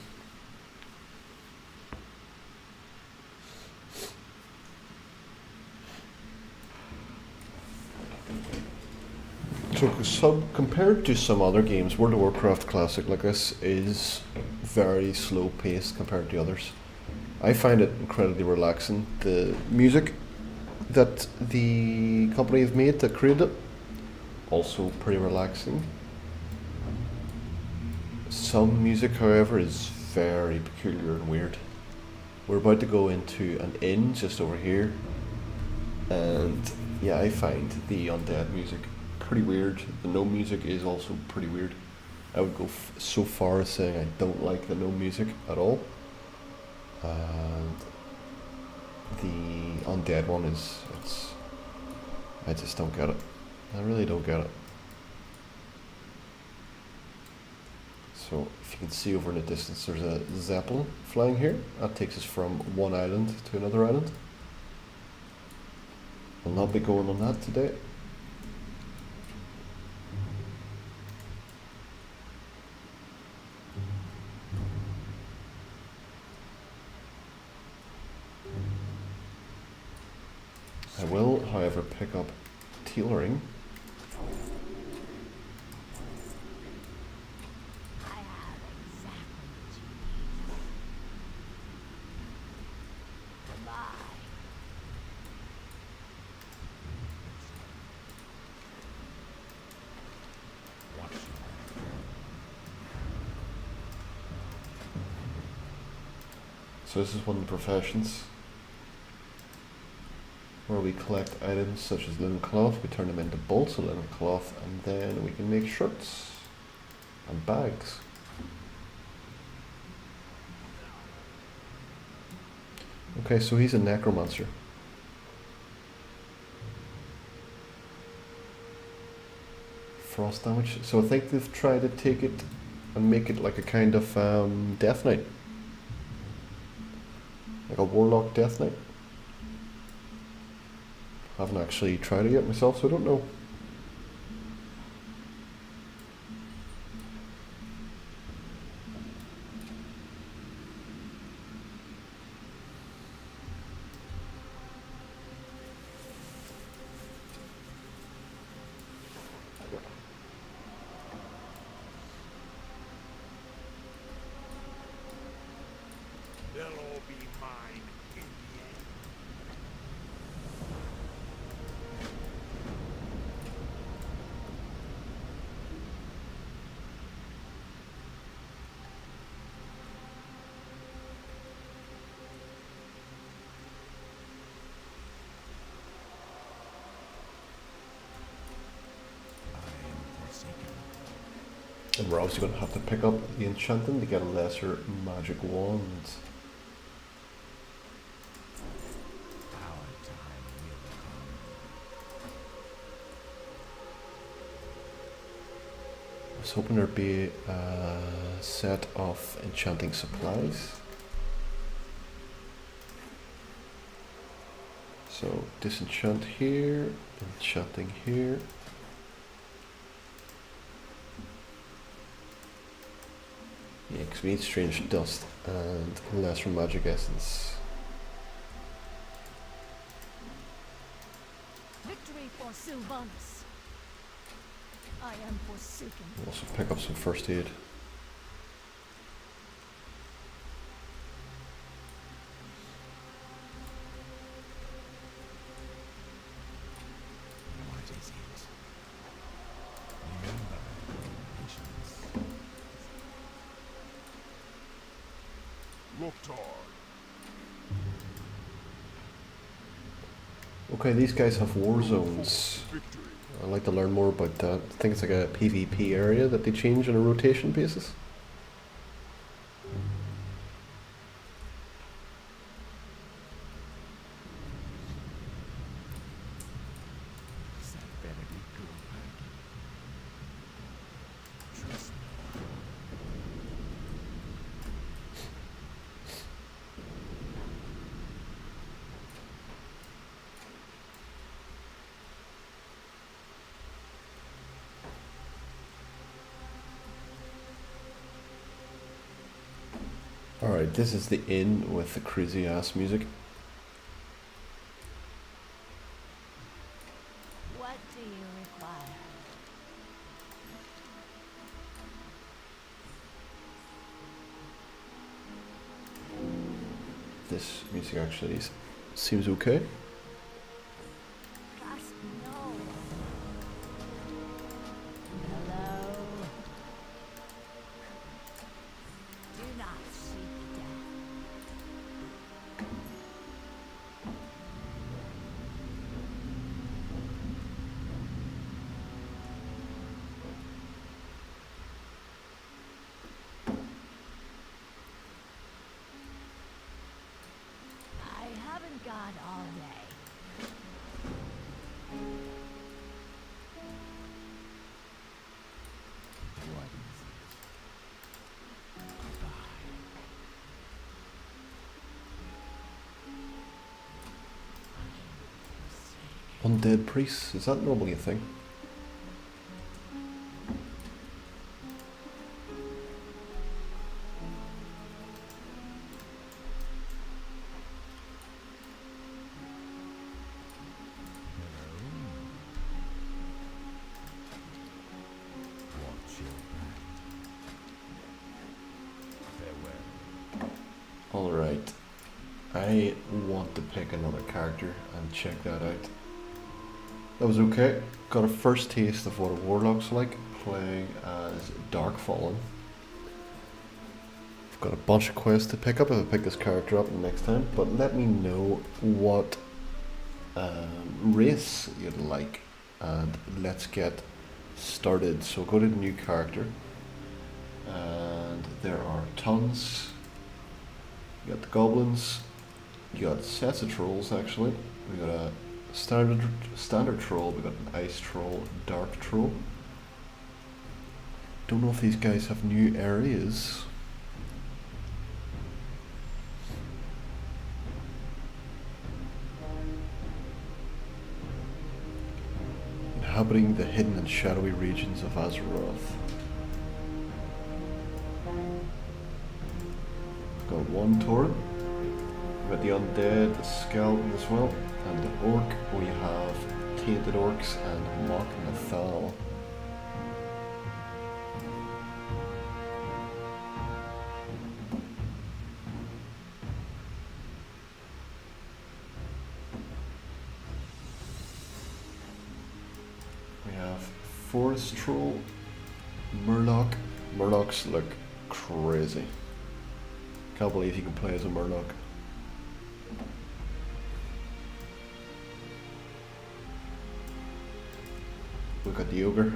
So, compared to some other games, World of Warcraft Classic like this is very slow paced compared to others. I find it incredibly relaxing. The music that the company have made that created it, also pretty relaxing. Some music, however, is very peculiar and weird. We're about to go into an inn just over here, and yeah, I find the Undead music pretty weird. The gnome music is also pretty weird. I would go so far as saying I don't like the gnome music at all. And the Undead one I just don't get it. I really don't get it. So if you can see over in the distance, there's a Zeppelin flying here. That takes us from one island to another island. We'll not be going on that today. I will, however, pick up Tailoring. I have exactly what you need. Goodbye. Watch your So this is one of the professions where we collect items such as linen cloth, we turn them into bolts of linen cloth, and then we can make shirts and bags. Okay, so he's a necromancer. Frost damage. So I think they've tried to take it and make it like a kind of Death Knight. Like a Warlock Death Knight. Haven't actually tried it yet myself, so I don't know. They'll all be mine in the end. I am forsaken. And we're obviously going to have to pick up the Enchanting to get a lesser magic wand. Our time will come. I was hoping there'd be a set of enchanting supplies. So disenchant here, enchanting here. Yeah, because we need strange dust and lesser magic essence. Victory for Sylvanas. I am forsaken. We'll also pick up some first aid. What is it? Remember, patience. Okay, these guys have war zones. I'd like to learn more about that. I think it's like a PvP area that they change on a rotation basis. That better be good. Trust me. Alright, this is the inn with the crazy ass music. What do you require? This music actually seems okay. Trust no one. Hello. Do not seek death. I haven't got all day. What is it? Undead priests, is that normally a thing? Watch your back. Farewell. Alright. I want to pick another character and check that out. That was okay. Got a first taste of what a warlock's like, playing as Darkfallen. I've got a bunch of quests to pick up if I pick this character up next time, but let me know what race you'd like, and let's get started. So go to the new character, and there are tons. You got the goblins, you got sets of trolls actually. We got a standard troll, we got an ice troll, dark troll. Don't know if these guys have new areas. Inhabiting the hidden and shadowy regions of Azeroth. Got one Tauren. We've got the Undead, the Skeleton as well, and the Orc. We have Tainted Orcs and Mock Nathal. We have Forest Troll, Murloc. Murlocs look crazy. Can't believe you can play as a Murloc. We've got the Ogre.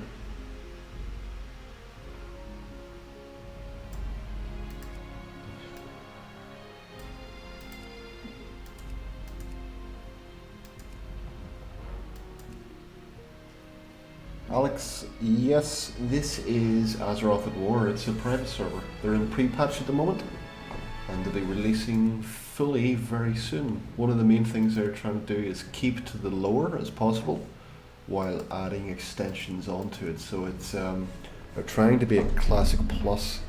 Alex, yes, this is Azeroth at War. It's a private server. They're in pre-patch at the moment, and they'll be releasing fully very soon. One of the main things they're trying to do is keep to the lore as possible, while adding extensions onto it. So it's they're trying to be a classic plus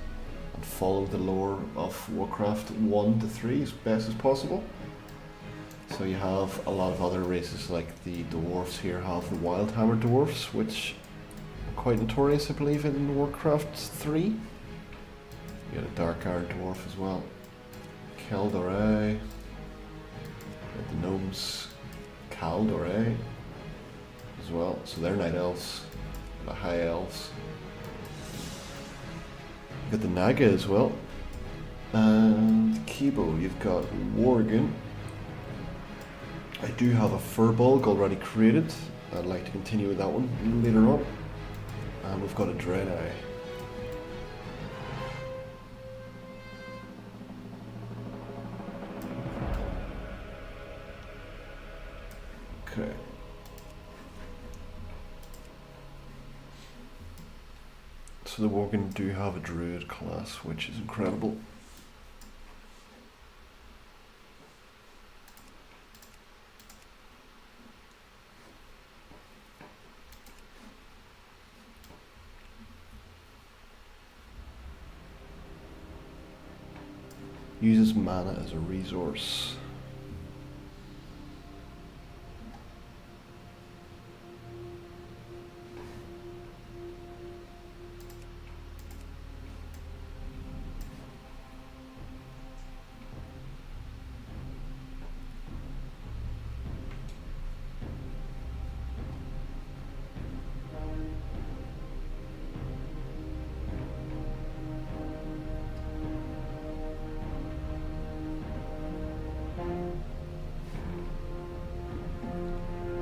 and follow the lore of Warcraft 1 to 3 as best as possible. So you have a lot of other races, like the dwarves here have the Wildhammer dwarves, which are quite notorious, I believe, in Warcraft 3. You got a Dark Iron dwarf as well. Keldoray. Got the gnomes. Caldoray as well. So they're night elves, the high elves. You've got the Naga as well. And Kibo, you've got Wargen. I do have a Furbolg already created. I'd like to continue with that one later on. And we've got a Dreadeye. Okay. So the Wargen do have a Druid class, which is incredible. Uses mana as a resource.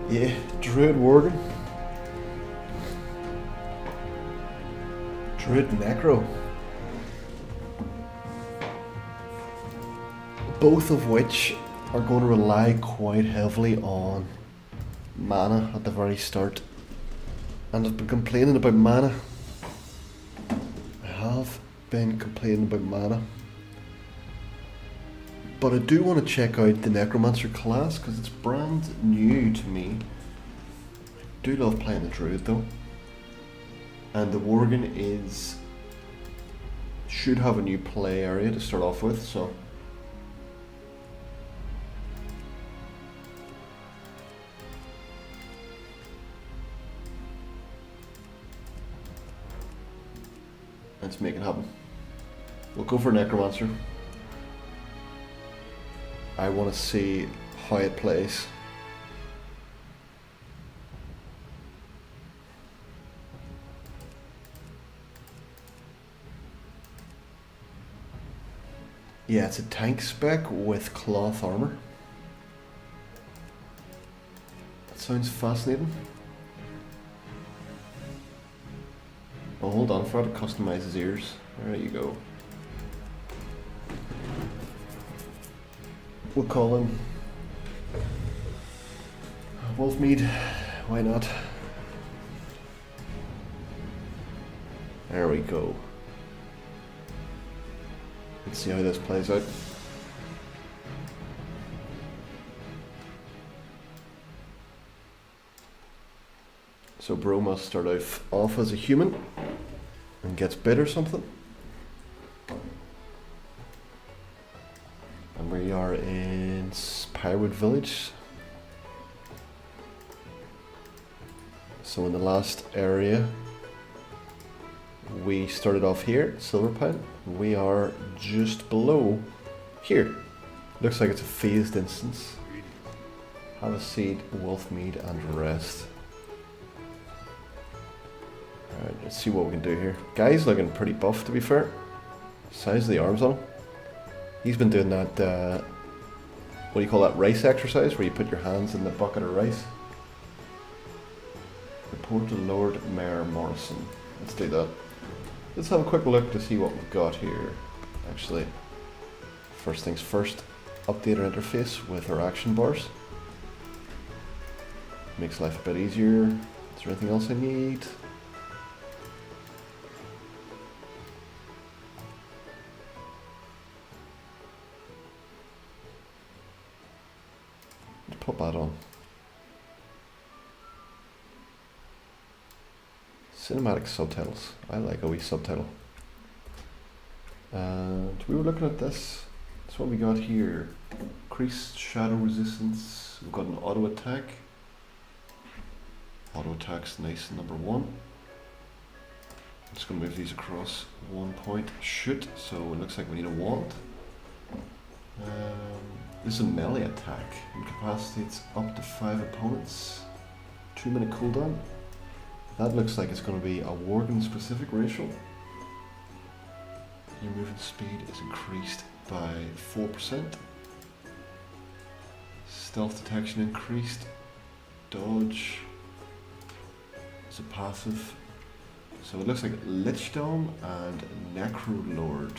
Yeah, Druid Wargen. Druid Necro. Both of which are going to rely quite heavily on mana at the very start. And I've been complaining about mana. I have been complaining about mana. But I do want to check out the Necromancer class because it's brand new to me. I do love playing the Druid though. And the Wargen should have a new play area to start off with, so let's make it happen. We'll go for Necromancer. I want to see how it plays. Yeah, it's a tank spec with cloth armor. That sounds fascinating. Oh, hold on, I forgot to customize his ears. There you go. We'll call him Wolfmead. Why not? There we go. Let's see how this plays out. So Bro must start off as a human and gets bit or something. And we are in Pyrowood Village. So in the last area, we started off here, Silverpine. We are just below here. Looks like it's a phased instance. Have a seat, Wolfmead, and rest. Alright, let's see what we can do here. Guy's looking pretty buff, to be fair. Size of the arms on him. He's been doing that, what do you call that, rice exercise, where you put your hands in the bucket of rice. Report to Lord Mayor Morrison. Let's do that. Let's have a quick look to see what we've got here. Actually, first things first, update our interface with our action bars. Makes life a bit easier. Is there anything else I need? Let's put that on. Cinematic subtitles. I like a wee subtitle. And we were looking at this. That's what we got here. Increased shadow resistance. We've got an auto attack. Auto attack's nice, number 1. I'm just going to move these across 1 point. Shoot. So it looks like we need a wand. This is a melee attack. Incapacitates up to 5 opponents. 2-minute cooldown. That looks like it's going to be a Wargen specific racial. Your movement speed is increased by 4%. Stealth detection increased. Dodge is a passive. So it looks like Lichdom and Necrolord.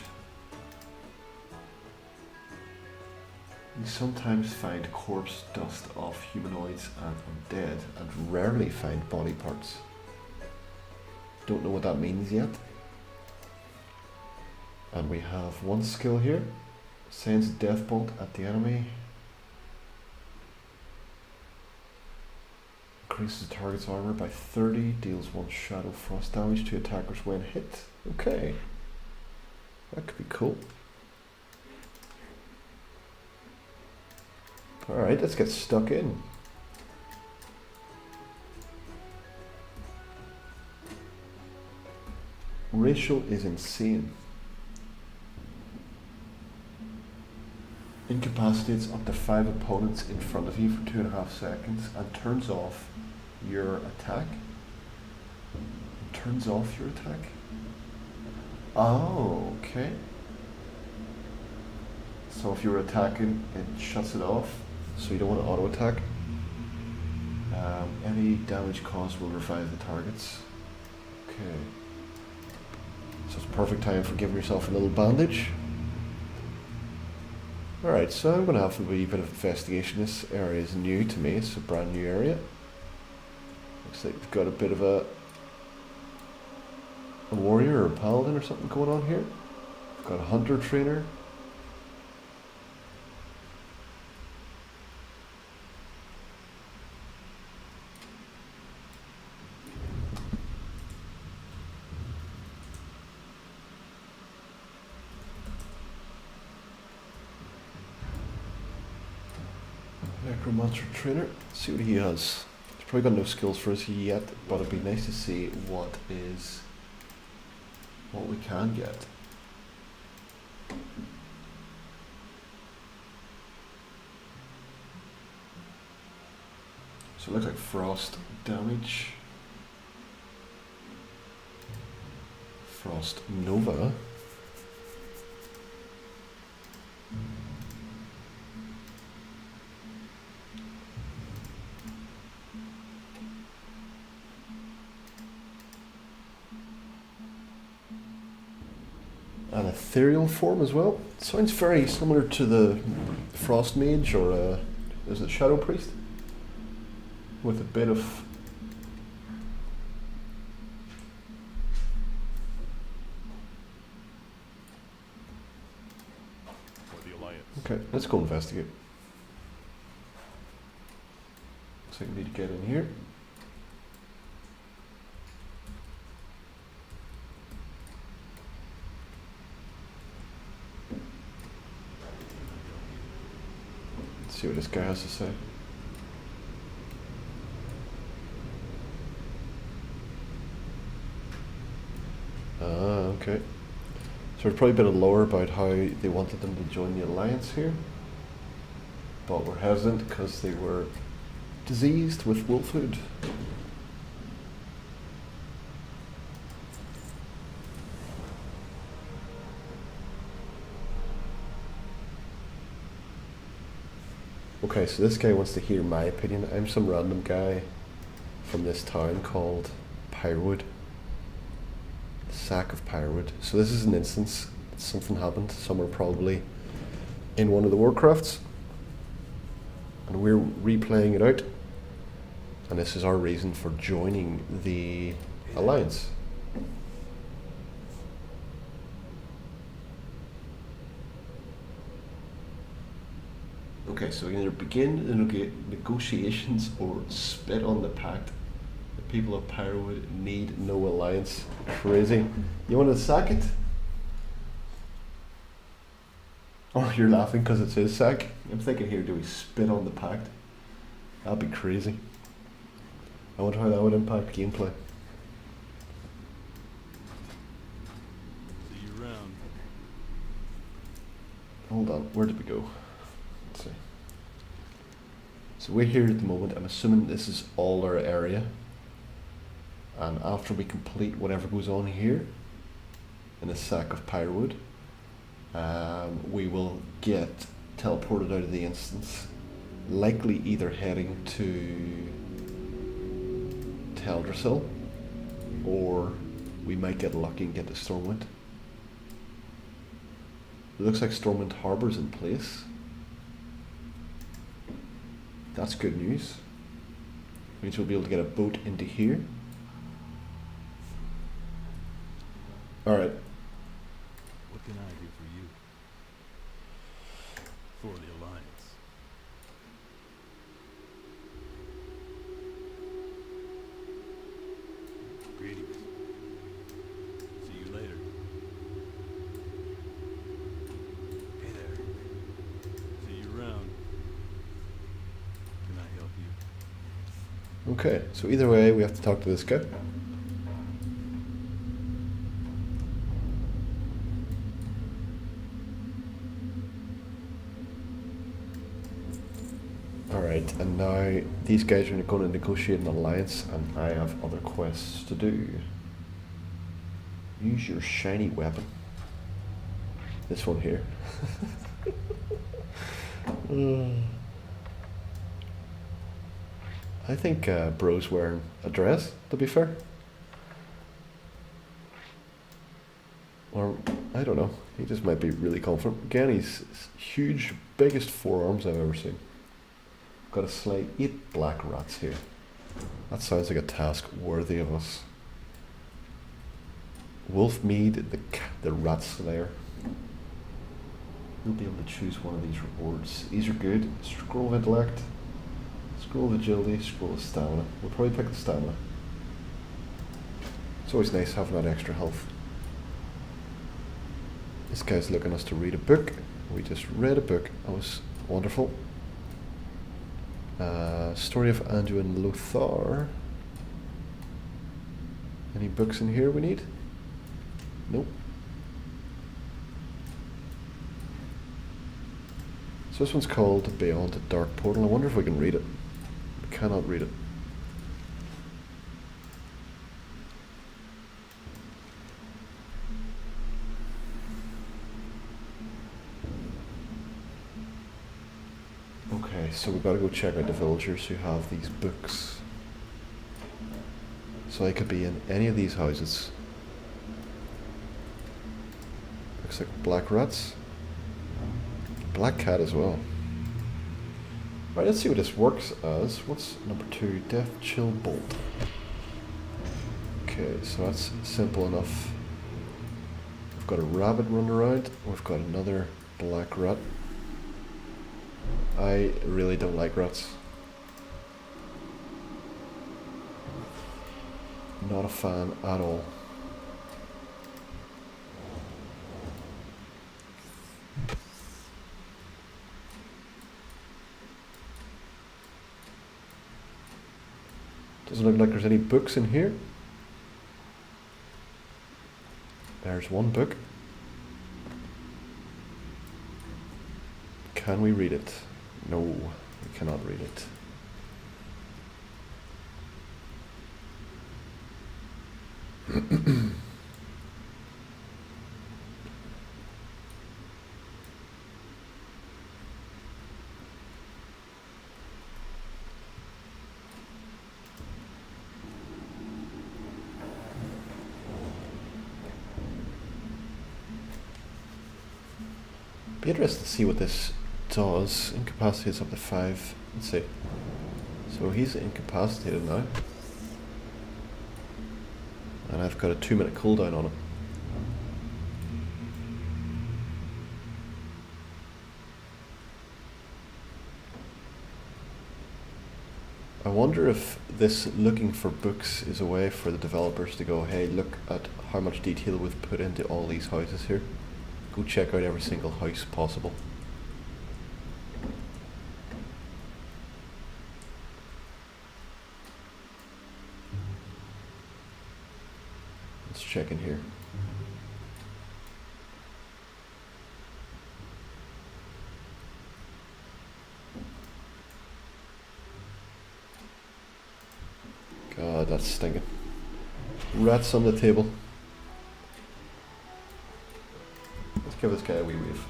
We sometimes find corpse dust of humanoids and undead, and rarely find body parts. Don't know what that means yet. And we have one skill here. Sends a death bolt at the enemy. Increases the target's armor by 30. Deals 1 shadow frost damage to attackers when hit. Okay. That could be cool. Alright, let's get stuck in. Ratio is insane. Incapacitates up to 5 opponents in front of you for 2.5 seconds and turns off your attack. Turns off your attack? Oh, okay. So if you're attacking, it shuts it off, so you don't want to auto attack. Any damage caused will revive the targets. Okay. So it's perfect time for giving yourself a little bandage. Alright, so I'm going to have a wee bit of investigation. This area is new to me, it's a brand new area. Looks like we've got a bit of a warrior or a paladin or something going on here. We've got a hunter trainer. Necromancer trainer. Let's see what he has. He's probably got no skills for us yet, but it'd be nice to see what we can get. So it looks like frost damage. Frost Nova. An ethereal form as well. Sounds very similar to the Frost Mage or is it Shadow Priest? With a bit of okay, let's go investigate. Looks like we need to get in here. Let's see what this guy has to say. Okay. So there's probably a bit of lore about how they wanted them to join the alliance here, but were hesitant because they were diseased with wolfhood. Okay, so this guy wants to hear my opinion. I'm some random guy from this town called Pyrewood. Sack of Pyrewood. So this is an instance. Something happened somewhere probably in one of the warcrafts. And we're replaying it out. And this is our reason for joining the alliance. Okay, so we can either begin the negotiations or spit on the pact. The people of Pyrewood need no alliance. Crazy. You want to sack it? Oh, you're laughing because it's his sack? I'm thinking here, do we spit on the pact? That'd be crazy. I wonder how that would impact gameplay. See you around. Hold on, where did we go? Let's see. So we're here at the moment. I'm assuming this is all our area. And after we complete whatever goes on here in the sack of Pyrewood, we will get teleported out of the instance, likely either heading to Teldrassil, or we might get lucky and get to Stormwind. It looks like Stormwind Harbour's in place. That's good news. Means we'll be able to get a boat into here. Alright. What can I do for you? For the Alliance. Greetings. See you later. Hey there. See you around. Okay, so either way, we have to talk to this guy. Alright, and now these guys are going to negotiate an alliance, and I have other quests to do. Use your shiny weapon. This one here. I think Bro's wearing a dress, to be fair. Or, I don't know, he just might be really confident. Again, he's huge, biggest forearms I've ever seen. Got to slay 8 black rats here. That sounds like a task worthy of us. Wolfmead, the rat slayer. You'll be able to choose one of these rewards. These are good. Scroll of intellect, scroll of agility, scroll of stamina. We'll probably pick the stamina. It's always nice having that extra health. This guy's looking us to read a book. We just read a book. That was wonderful. Story of Andrew and Lothar. Any books in here we need? Nope. So this one's called Beyond the Dark Portal. I wonder if we can read it. We cannot read it. Okay, so we've got to go check out the villagers who have these books. So I could be in any of these houses. Looks like black rats. Black cat as well. Right, let's see what this works as. What's number 2? Death Chill Bolt. Okay, so that's simple enough. We've got a rabbit running around. We've got another black rat. I really don't like rats. Not a fan at all. Doesn't look like there's any books in here. There's one book. Can we read it? No, we cannot read it. Be interested to see what this does. Incapacitates up to 5. Let's see. So he's incapacitated now. And I've got a 2-minute cooldown on him. I wonder if this looking for books is a way for the developers to go, hey, look at how much detail we've put into all these houses here. Go check out every single house possible. Let's check in here. God, that's stinking. Rats on the table. Let's give this guy a wee wave.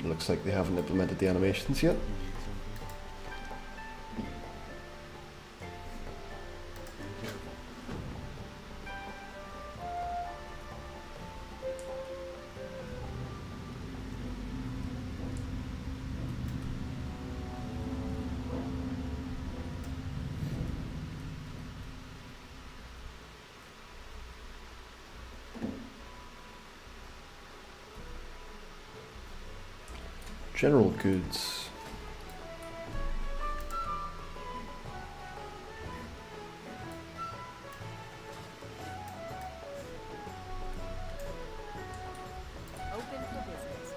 Looks like they haven't implemented the animations yet. General goods. Open for business.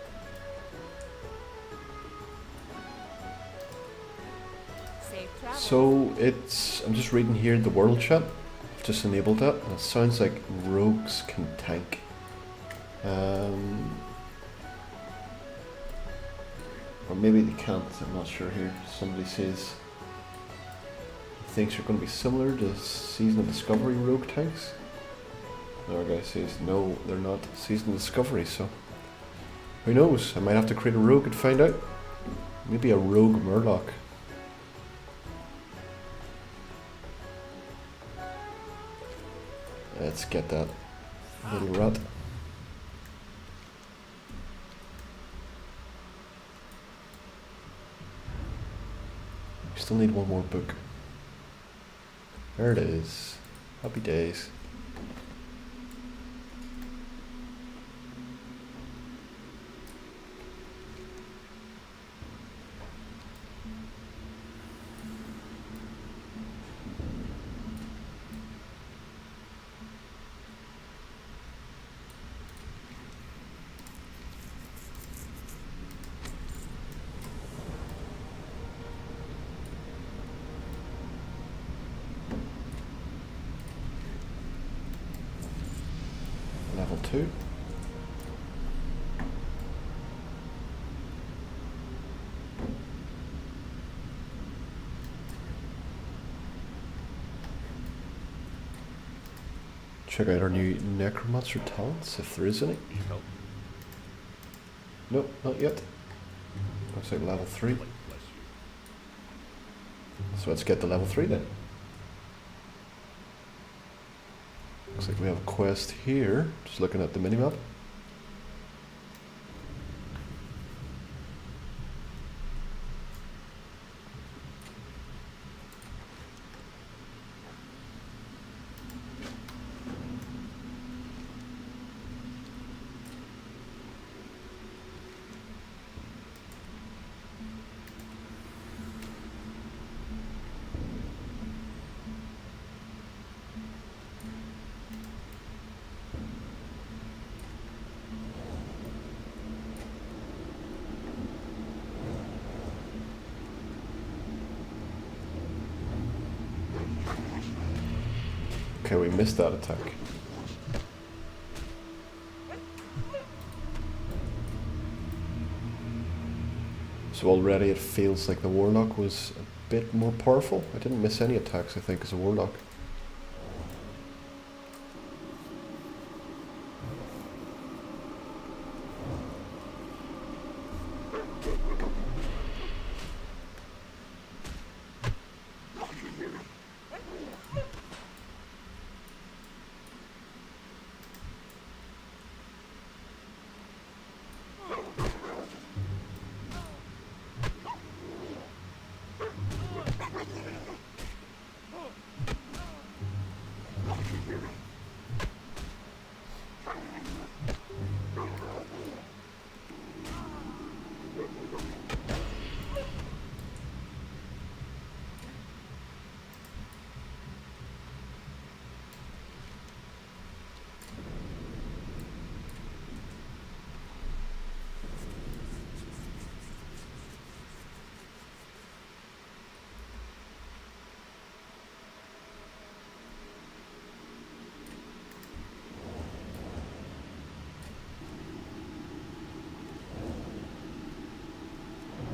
So it's, I'm just reading here the world chat. I've just enabled that, and it sounds like rogues can tank. Or maybe they can't, I'm not sure here. Somebody says he thinks you're going to be similar to Season of Discovery rogue tanks. Another guy says no, they're not Season of Discovery, so who knows? I might have to create a rogue and find out. Maybe a rogue Murloc. Let's get that little rat. We still need one more book. There it is. Happy days. Level 2. Check out our new Necromancer talents, if there is any. Help. Nope, not yet. Looks like level 3. Bless you. So let's get to level 3 then. Looks like we have a quest here. Just looking at the minimap. Okay, we missed that attack. So already it feels like the Warlock was a bit more powerful. I didn't miss any attacks, I think, as a Warlock.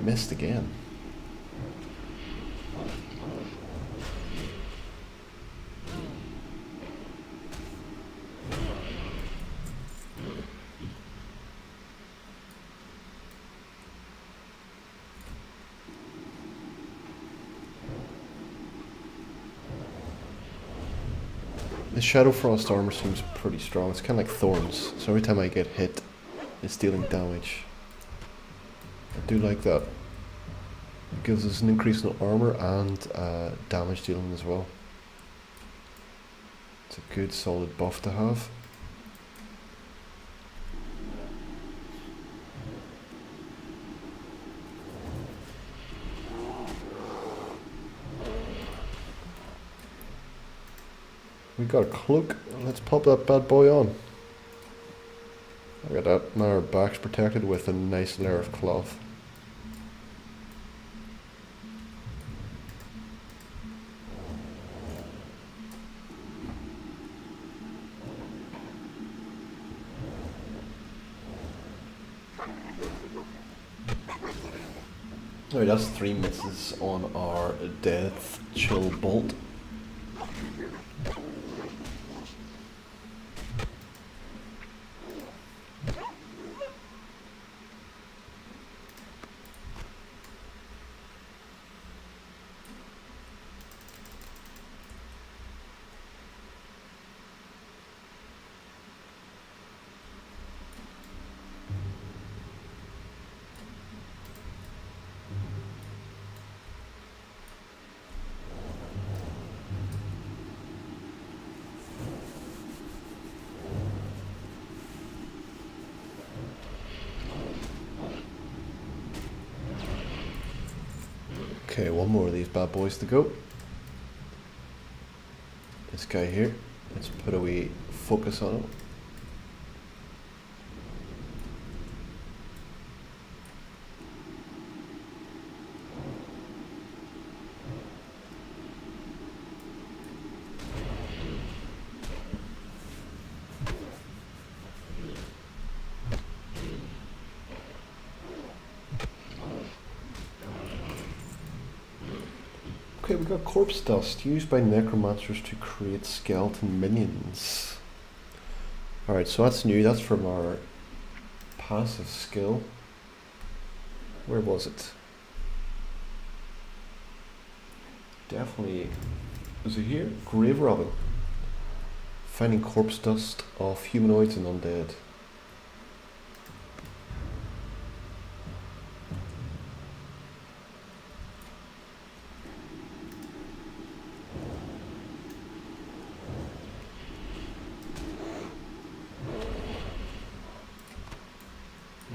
Missed again. The Shadow Frost armor seems pretty strong. It's kind of like thorns, so every time I get hit, it's dealing damage. I do like that. It gives us an increase in armor and damage dealing as well. It's a good solid buff to have. We got a cloak. Let's pop that bad boy on. Look at that. Now our back's protected with a nice layer of cloth. Alright, that's 3 misses on our Death Chill Bolt. Okay, one more of these bad boys to go. This guy here, let's put a wee focus on him. Okay, we got corpse dust used by necromancers to create skeleton minions. Alright, so that's new, that's from our passive skill. Where was it? Definitely, is it here? Grave robbing. Finding corpse dust of humanoids and undead.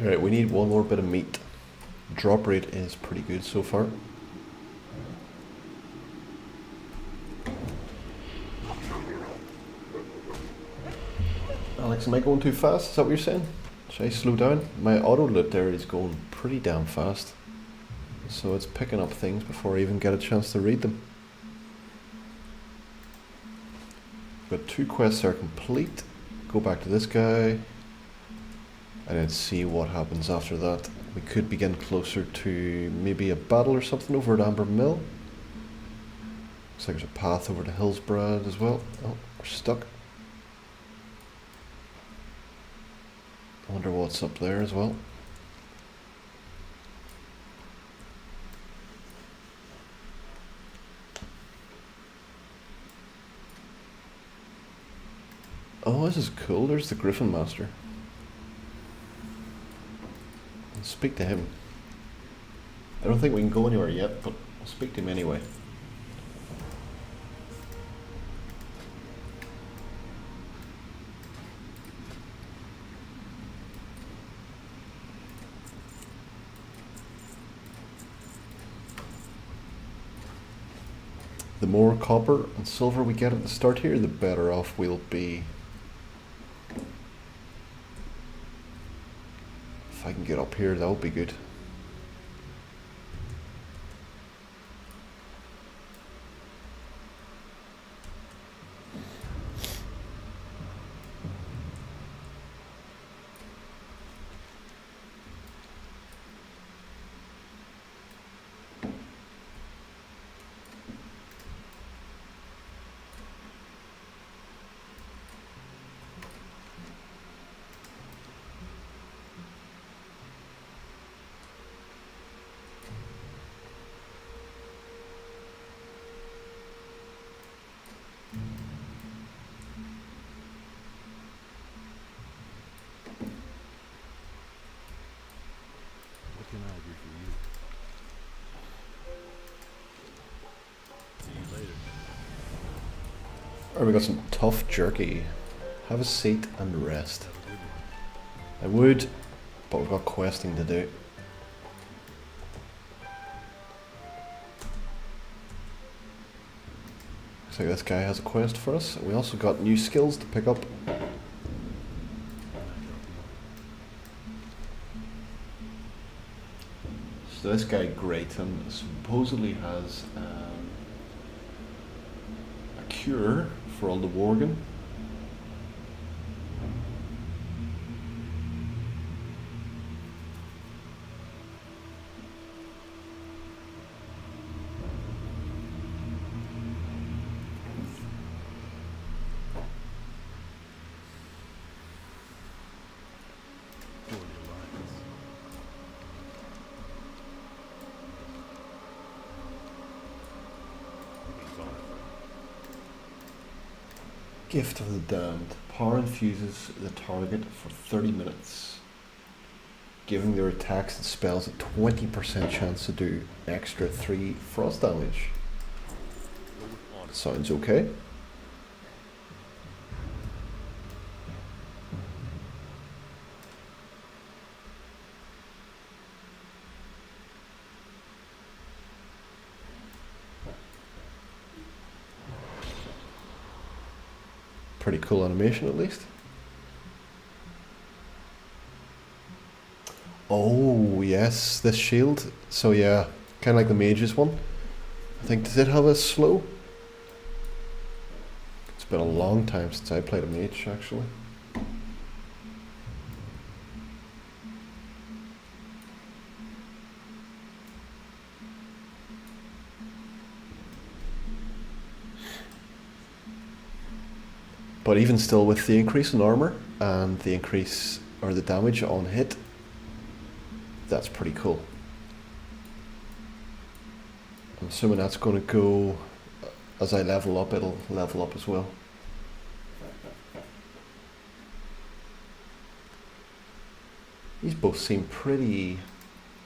Alright, we need one more bit of meat. Drop rate is pretty good so far. Alex, am I going too fast? Is that what you're saying? Should I slow down? My auto loot there is going pretty damn fast. So it's picking up things before I even get a chance to read them. Got 2 quests are complete. Go back to this guy. And then see what happens after that. We could be getting closer to maybe a battle or something over at Amber Mill. Looks like there's a path over to Hillsbrad as well. Oh, we're stuck. I wonder what's up there as well. Oh, this is cool. There's the Griffin Master. Let's speak to him. I don't think we can go anywhere yet, but I'll speak to him anyway. The more copper and silver we get at the start here, the better off we'll be. If I can get up here, that would be good. What can I do for you? See you later. Alright, we got some tough jerky. Have a seat and rest. Have a good one. I would, but we've got questing to do. Looks like this guy has a quest for us. We also got new skills to pick up. So this guy Grayton supposedly has a cure for all the Wargen. Gift of the Damned. Power infuses the target for 30 minutes, giving their attacks and spells a 20% chance to do extra 3 frost damage. Sounds okay. Pretty cool animation, at least. Oh yes, this shield. So yeah, kind of like the mage's one. I think, does it have a slow? It's been a long time since I played a mage, actually. But even still, with the increase in armor and the increase, or the damage on hit, that's pretty cool. I'm assuming that's going to go, as I level up, it'll level up as well. These both seem pretty...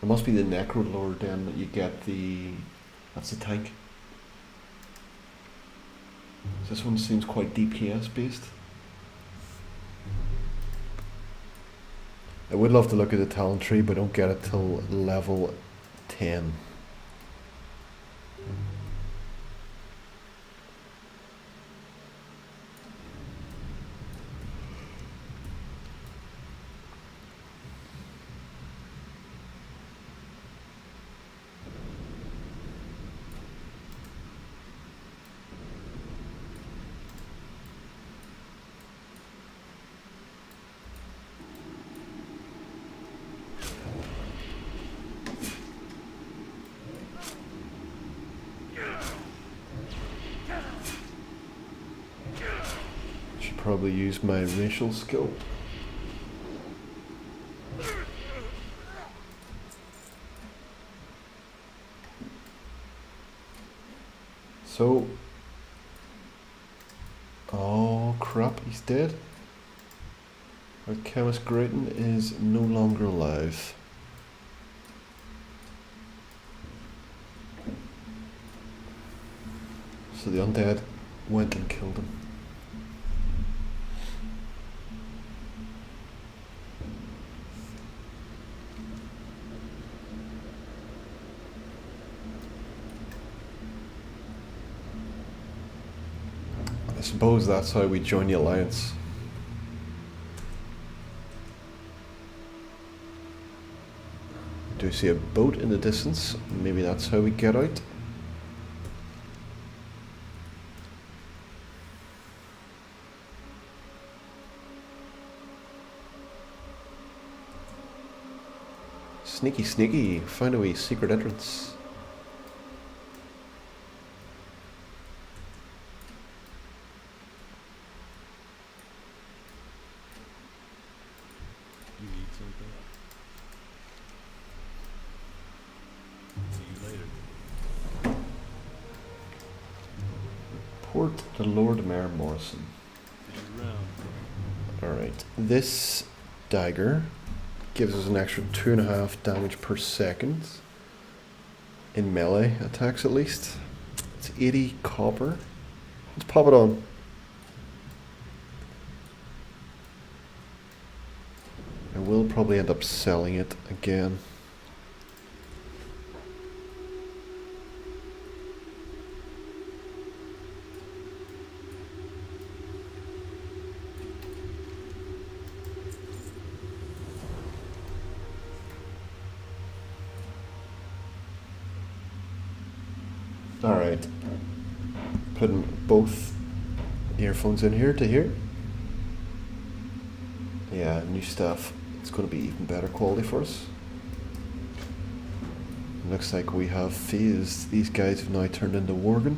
It must be the Necro Lord then that you get the... That's the tank. This one seems quite DPS based. I would love to look at the talent tree, but don't get it till level 10. Probably use my racial skill. So, oh crap, he's dead. Our chemist Grayton is no longer alive. So the undead went and killed him. I suppose that's how we join the alliance. I do see a boat in the distance. Maybe that's how we get out. Sneaky, sneaky. Find a wee secret entrance. You need something? See you later. Port the Lord Mayor Morrison. See you around. Alright, this dagger gives us an extra 2.5 damage per second in melee attacks, at least. It's 80 copper. Let's pop it on. I will probably end up selling it again. Alright, putting both earphones in here to hear. Yeah, new stuff. It's going to be even better quality for us. Looks like we have phased. These guys have now turned into Wargen.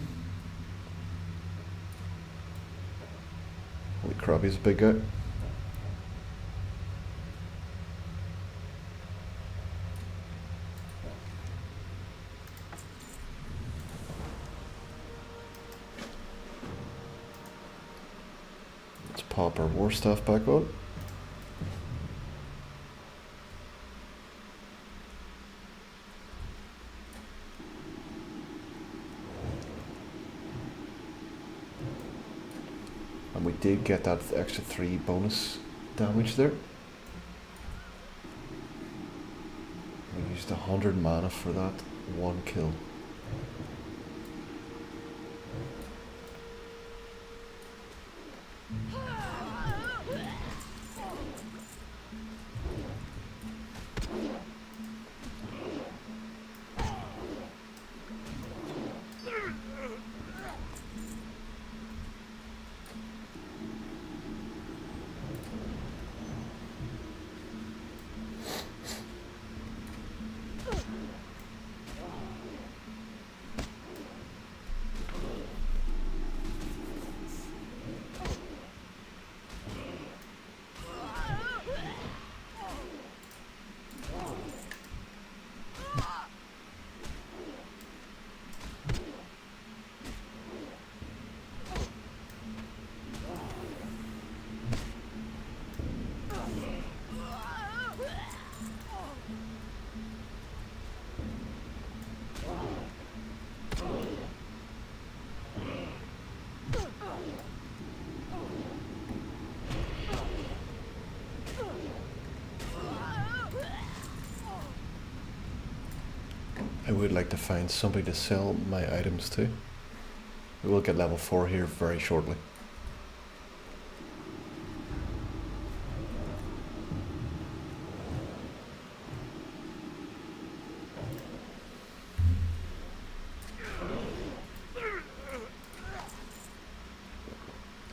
Holy crap, he's a big guy. pop our war staff back on. And we did get that extra 3 bonus damage there. We used 100 mana for that 1 kill. I would like to find somebody to sell my items to. We will get level 4 here very shortly.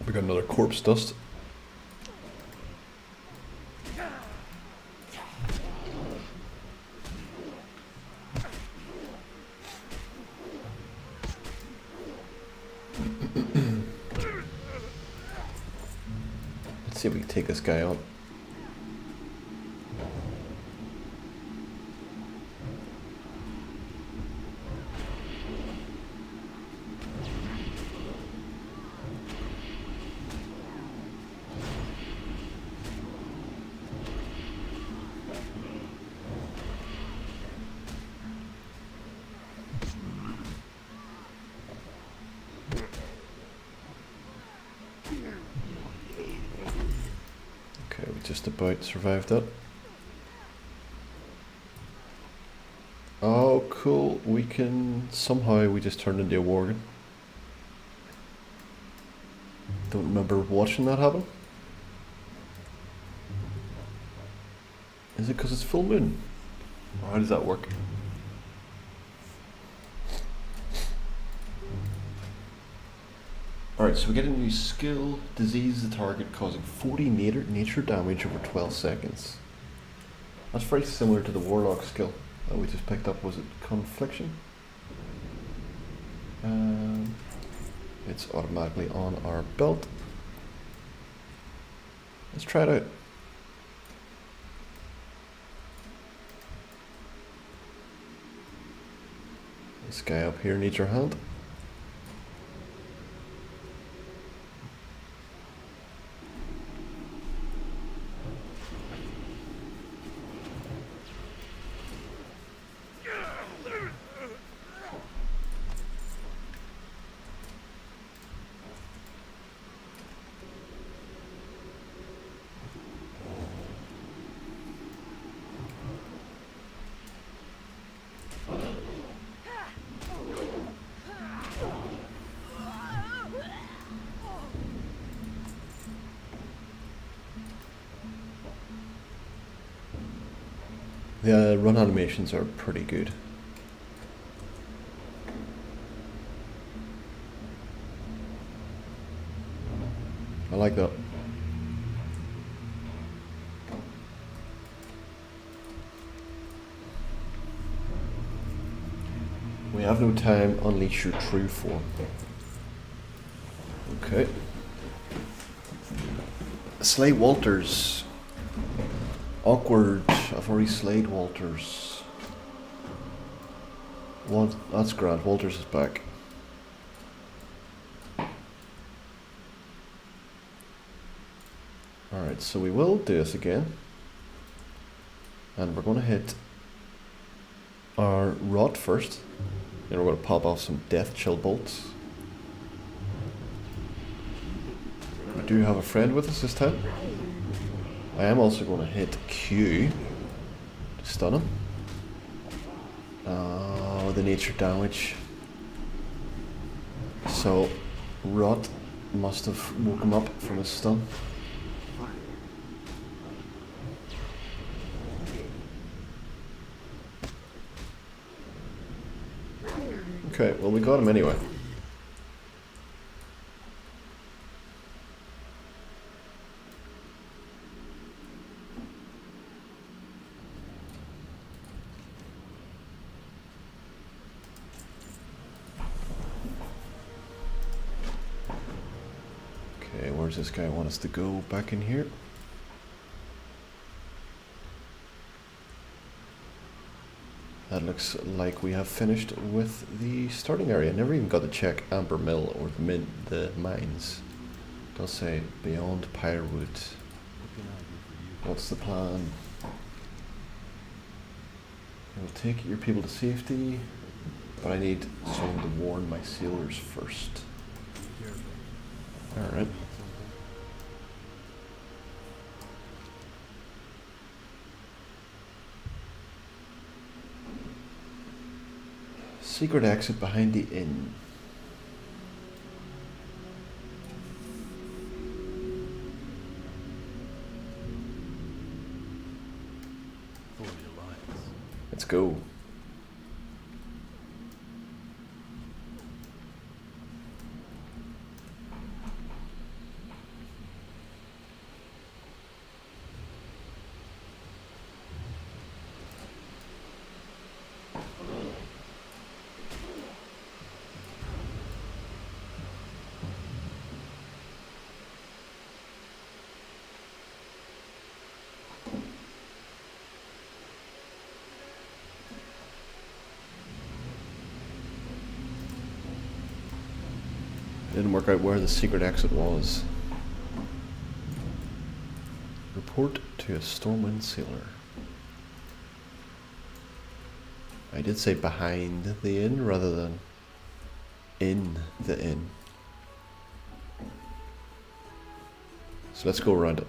We got another corpse dust. Let's see if we can take this guy on. Okay, we just about survived that. Oh, cool. We just turned into a Wargen. Don't remember watching that happen. Is it because it's full moon? Or how does that work? Alright, so we get a new skill. Disease the target, causing 40 nature damage over 12 seconds. That's very similar to the Warlock skill that we just picked up. Was it Confliction? It's automatically on our belt. Let's try it out. This guy up here needs your hand. The run animations are pretty good. I like that. We have no time, unleash your true form. Okay. Slay Walters. Awkward. I've already slayed Walters. That's grand. Walters is back. Alright, so we will do this again. And we're going to hit our rot first. Then we're going to pop off some death chill bolts. We do have a friend with us this time. I am also going to hit Q to stun him. Oh, the nature damage. So, rot must have woke him up from his stun. Okay, well we got him anyway. Okay, where's this guy want us to go? Back in here? That looks like we have finished with the starting area. Never even got to check Amber Mill or the mines. It does say beyond Pyrewood. What's the plan? I will take your people to safety, but I need someone to warn my sailors first. Alright. Secret exit behind the inn. For the Alliance. Let's go. Didn't work out where the secret exit was. Report to a Stormwind sailor. I did say behind the inn rather than in the inn. So let's go around it.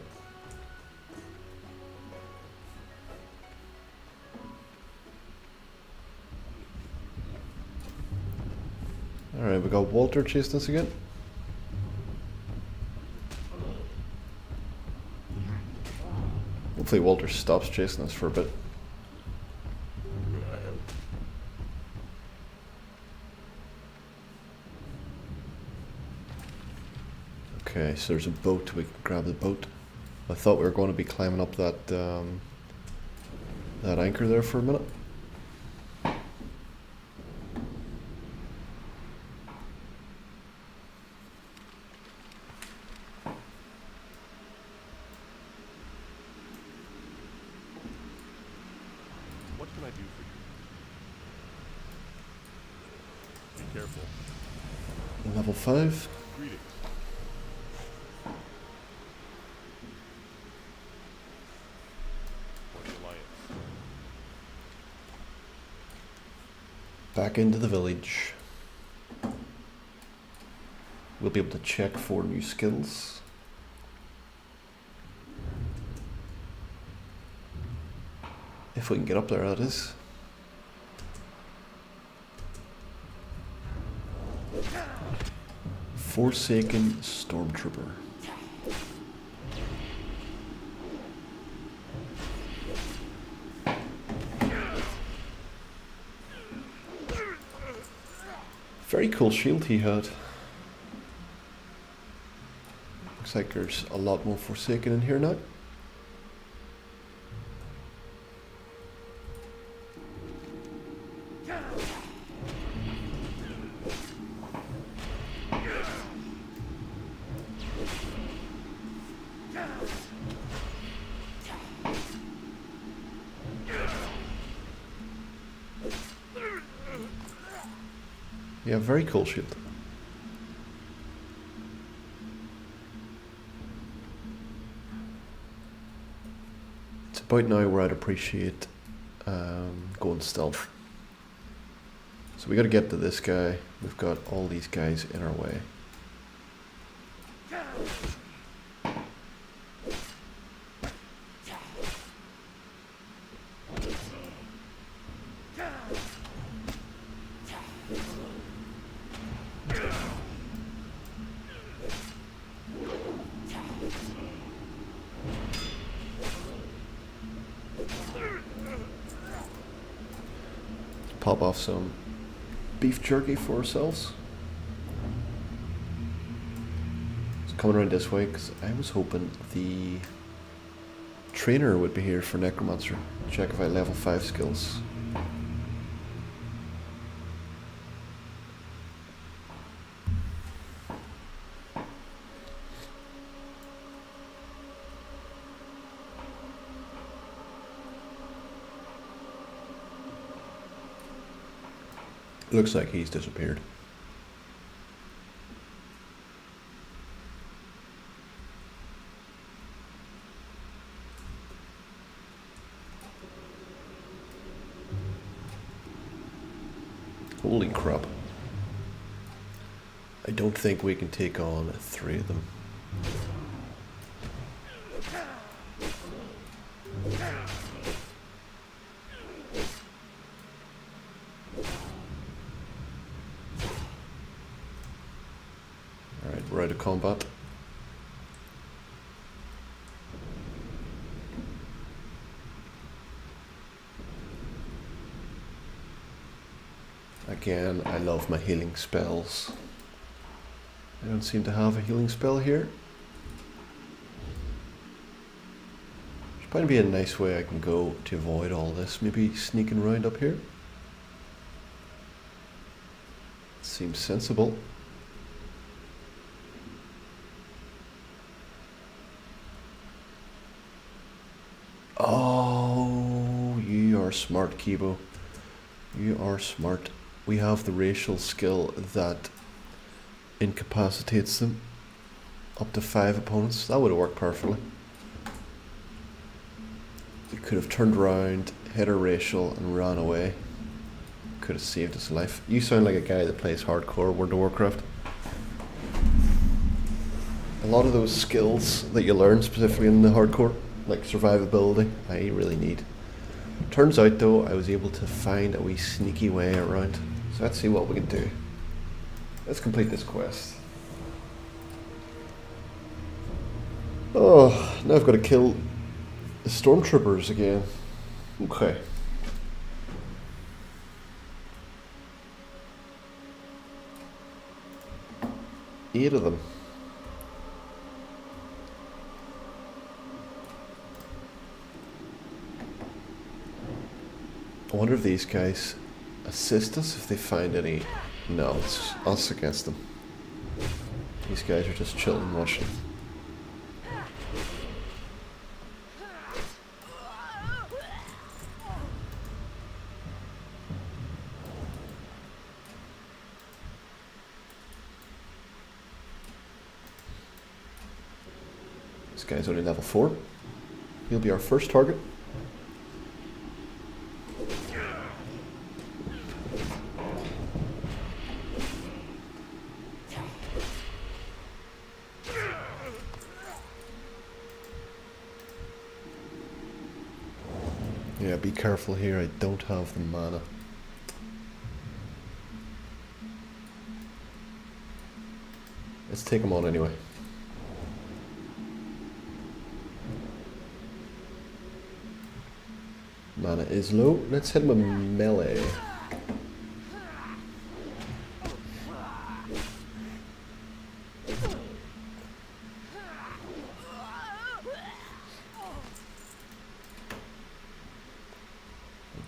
Alright, we got Walter chasing us again. Hopefully Walter stops chasing us for a bit. Okay, so there's a boat, we can grab the boat. I thought we were going to be climbing up that that anchor there for a minute. What can I do for you? Be careful. Level 5. Greetings. For the Alliance. Back into the village. We'll be able to check for new skills. If we can get up there, that is. Forsaken Stormtrooper. Very cool shield he had. Looks like there's a lot more Forsaken in here now. Yeah, very cool shield. about now where I'd appreciate going stealth. So we got to get to this guy. We've got all these guys in our way. Pop off some beef jerky for ourselves. It's coming around this way because I was hoping the trainer would be here for Necromancer. Check if I level 5 skills. Looks like he's disappeared. Holy crap. I don't think we can take on 3 of them. We're out of combat. Again, I love my healing spells. I don't seem to have a healing spell here. There's probably be a nice way I can go to avoid all this. Maybe sneaking around up here. Seems sensible. Oh, you are smart, Kibo. You are smart. We have the racial skill that incapacitates them. Up to 5 opponents. That would have worked perfectly. You could have turned around, hit a racial, and ran away. Could have saved his life. You sound like a guy that plays hardcore World of Warcraft. A lot of those skills that you learn, specifically in the hardcore, like survivability, I really need. Turns out though, I was able to find a wee sneaky way around. So let's see what we can do. Let's complete this quest. Oh, now I've got to kill the stormtroopers again. Okay. Eight of them. I wonder if these guys assist us if they find any. No, it's us against them. These guys are just chilling watching. This guy's only level 4. He'll be our first target. Yeah, be careful here, I don't have the mana. Let's take him on anyway. Mana is low, let's hit him with melee.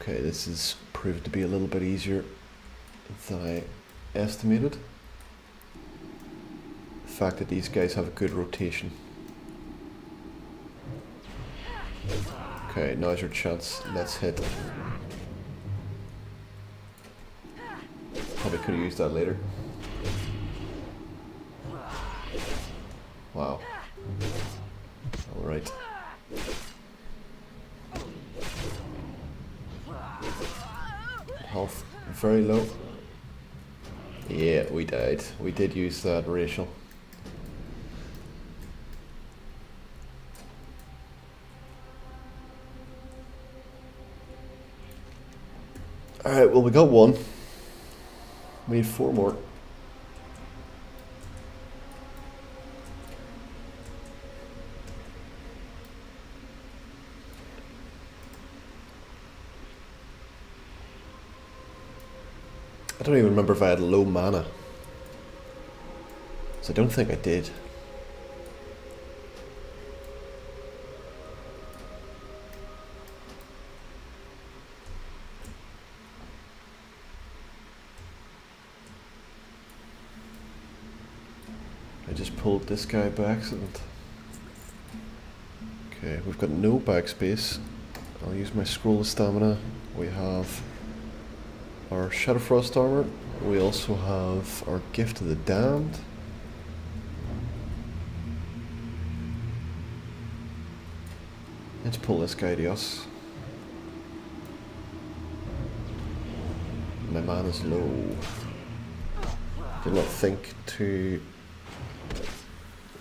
Okay, this has proved to be a little bit easier than I estimated. The fact that these guys have a good rotation. Okay, now's your chance. Let's hit. Probably could have used that later. Wow. Alright. health very low. Yeah, we died. We did use that racial. Alright, well we got one. We need 4 more. I don't even remember if I had low mana. So I don't think I did. I just pulled this guy by accident. Okay, we've got no backspace. I'll use my scroll of stamina. We have our Shadowfrost armor. We also have our Gift of the Damned. Let's pull this guy to us. My mana's low. Did not think to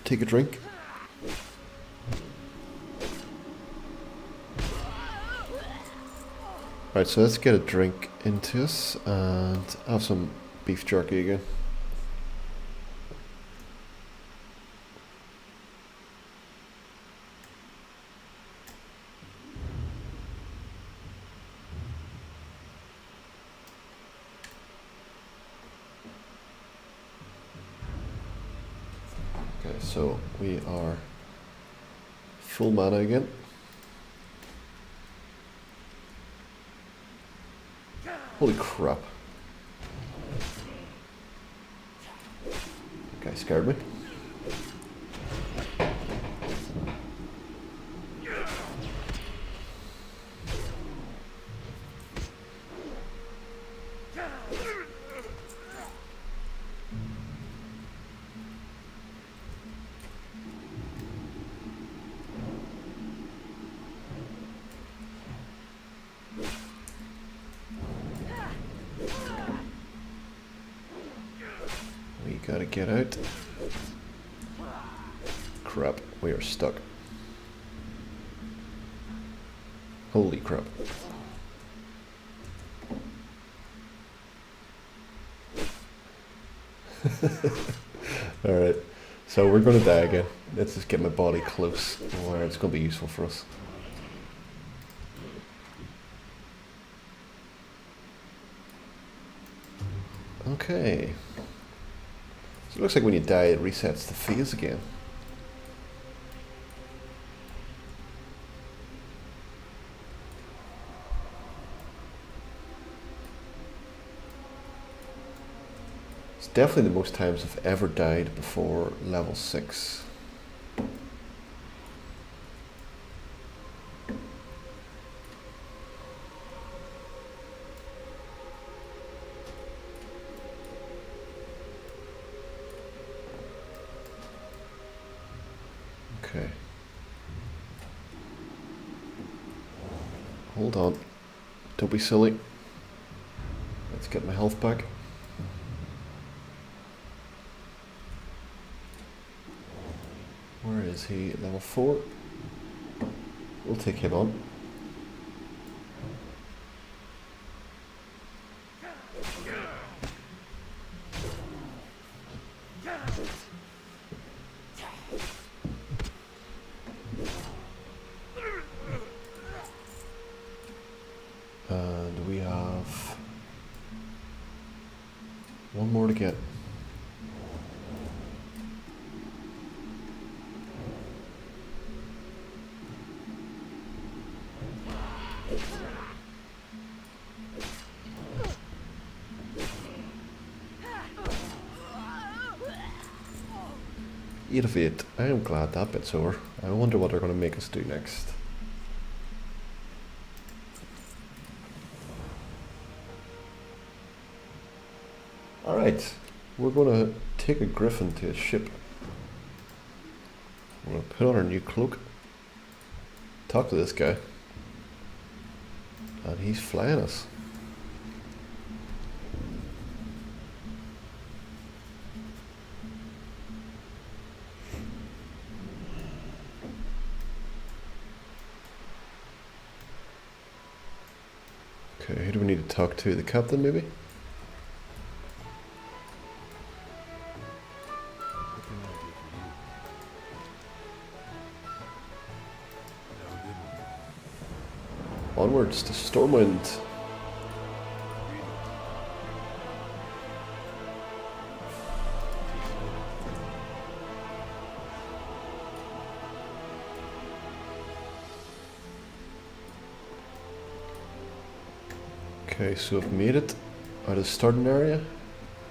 take a drink. Right, so let's get a drink into us and have some beef jerky again. Okay, so we are full mana again. Holy crap. That guy scared me. Gotta get out. Crap, we are stuck. Holy crap. Alright, so we're gonna die again. Let's just get my body close where it's gonna be useful for us. Okay. So it looks like when you die, it resets the phase again. It's definitely the most times I've ever died before level 6. Okay. Hold on. Don't be silly. Let's get my health back. Where is he? Level 4. We'll take him on. And we have one more to get. Eight of 8. I am glad that bit's over. I wonder what they're going to make us do next. Alright, we're going to take a griffin to a ship. We're going to put on our new cloak. Talk to this guy. And he's flying us. Okay, who do we need to talk to? The captain, maybe? What can I do for you? Have a good one. Onwards to Stormwind. Okay, so I've made it out of the starting area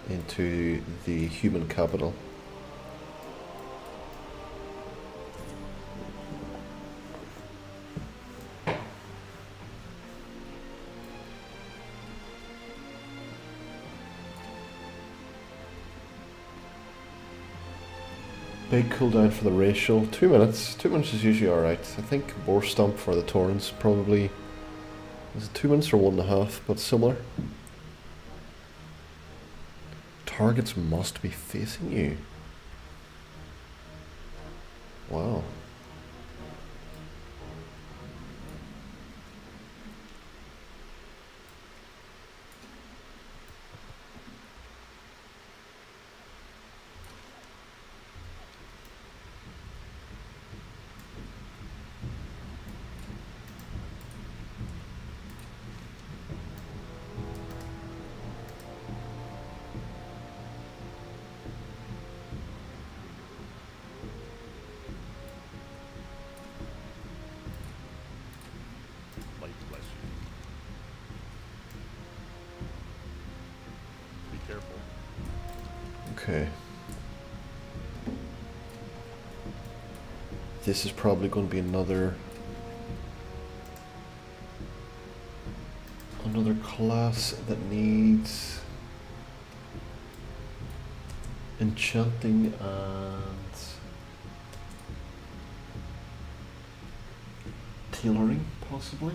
into the human capital. Big cooldown for the racial, 2 minutes. 2 minutes is usually alright. I think War Stomp for the Taurens probably is it 2 minutes or 1.5, but similar. Targets must be facing you. Wow. Light bless you. Be careful. Okay. This is probably going to be another class that needs enchanting and tailoring, possibly.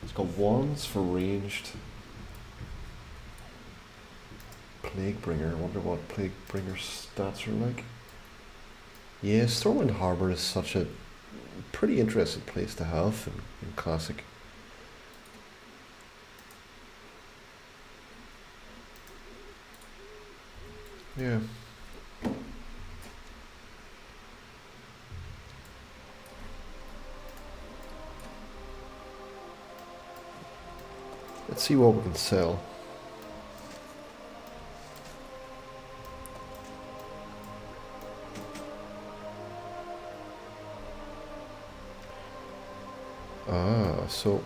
It's got wands for ranged. Plaguebringer. I wonder what Plaguebringer's stats are like. Yeah, Stormwind Harbour is such a pretty interesting place to have in Classic. Yeah. Let's see what we can sell. Ah, so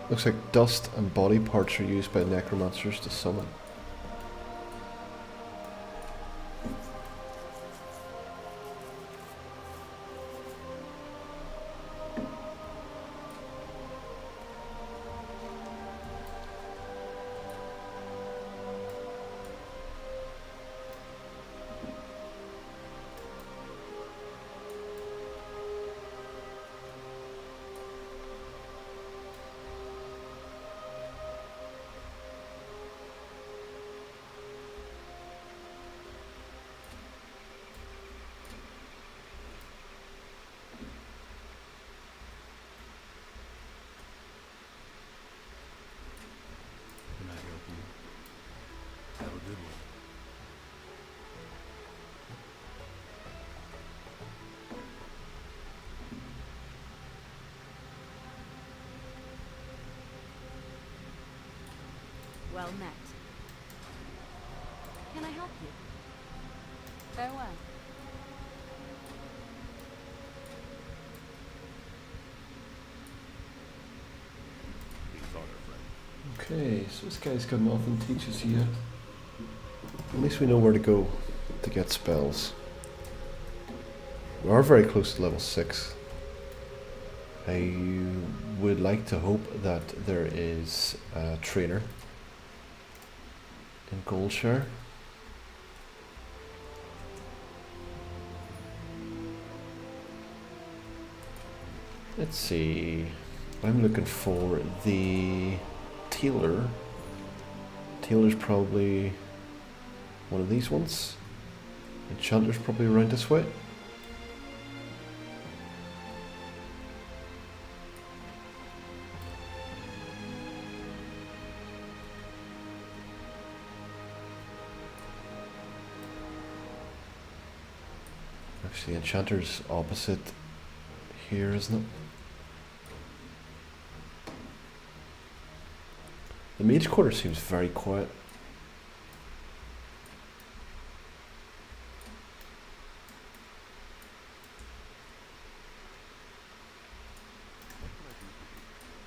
looks like dust and body parts are used by necromancers to summon. Can I help you? Have a good one. Well met. Can I help you? Farewell. These are our friend. Okay, so this guy's got nothing to teach us yet. At least we know where to go to get spells. We are very close to level 6. I would like to hope that there is a trainer in Goldshire. Let's see. I'm looking for the Tailor. Tailor's probably one of these ones. Enchanter's probably around this way. Actually, Enchanter's opposite here, isn't it? The Mage Quarter seems very quiet.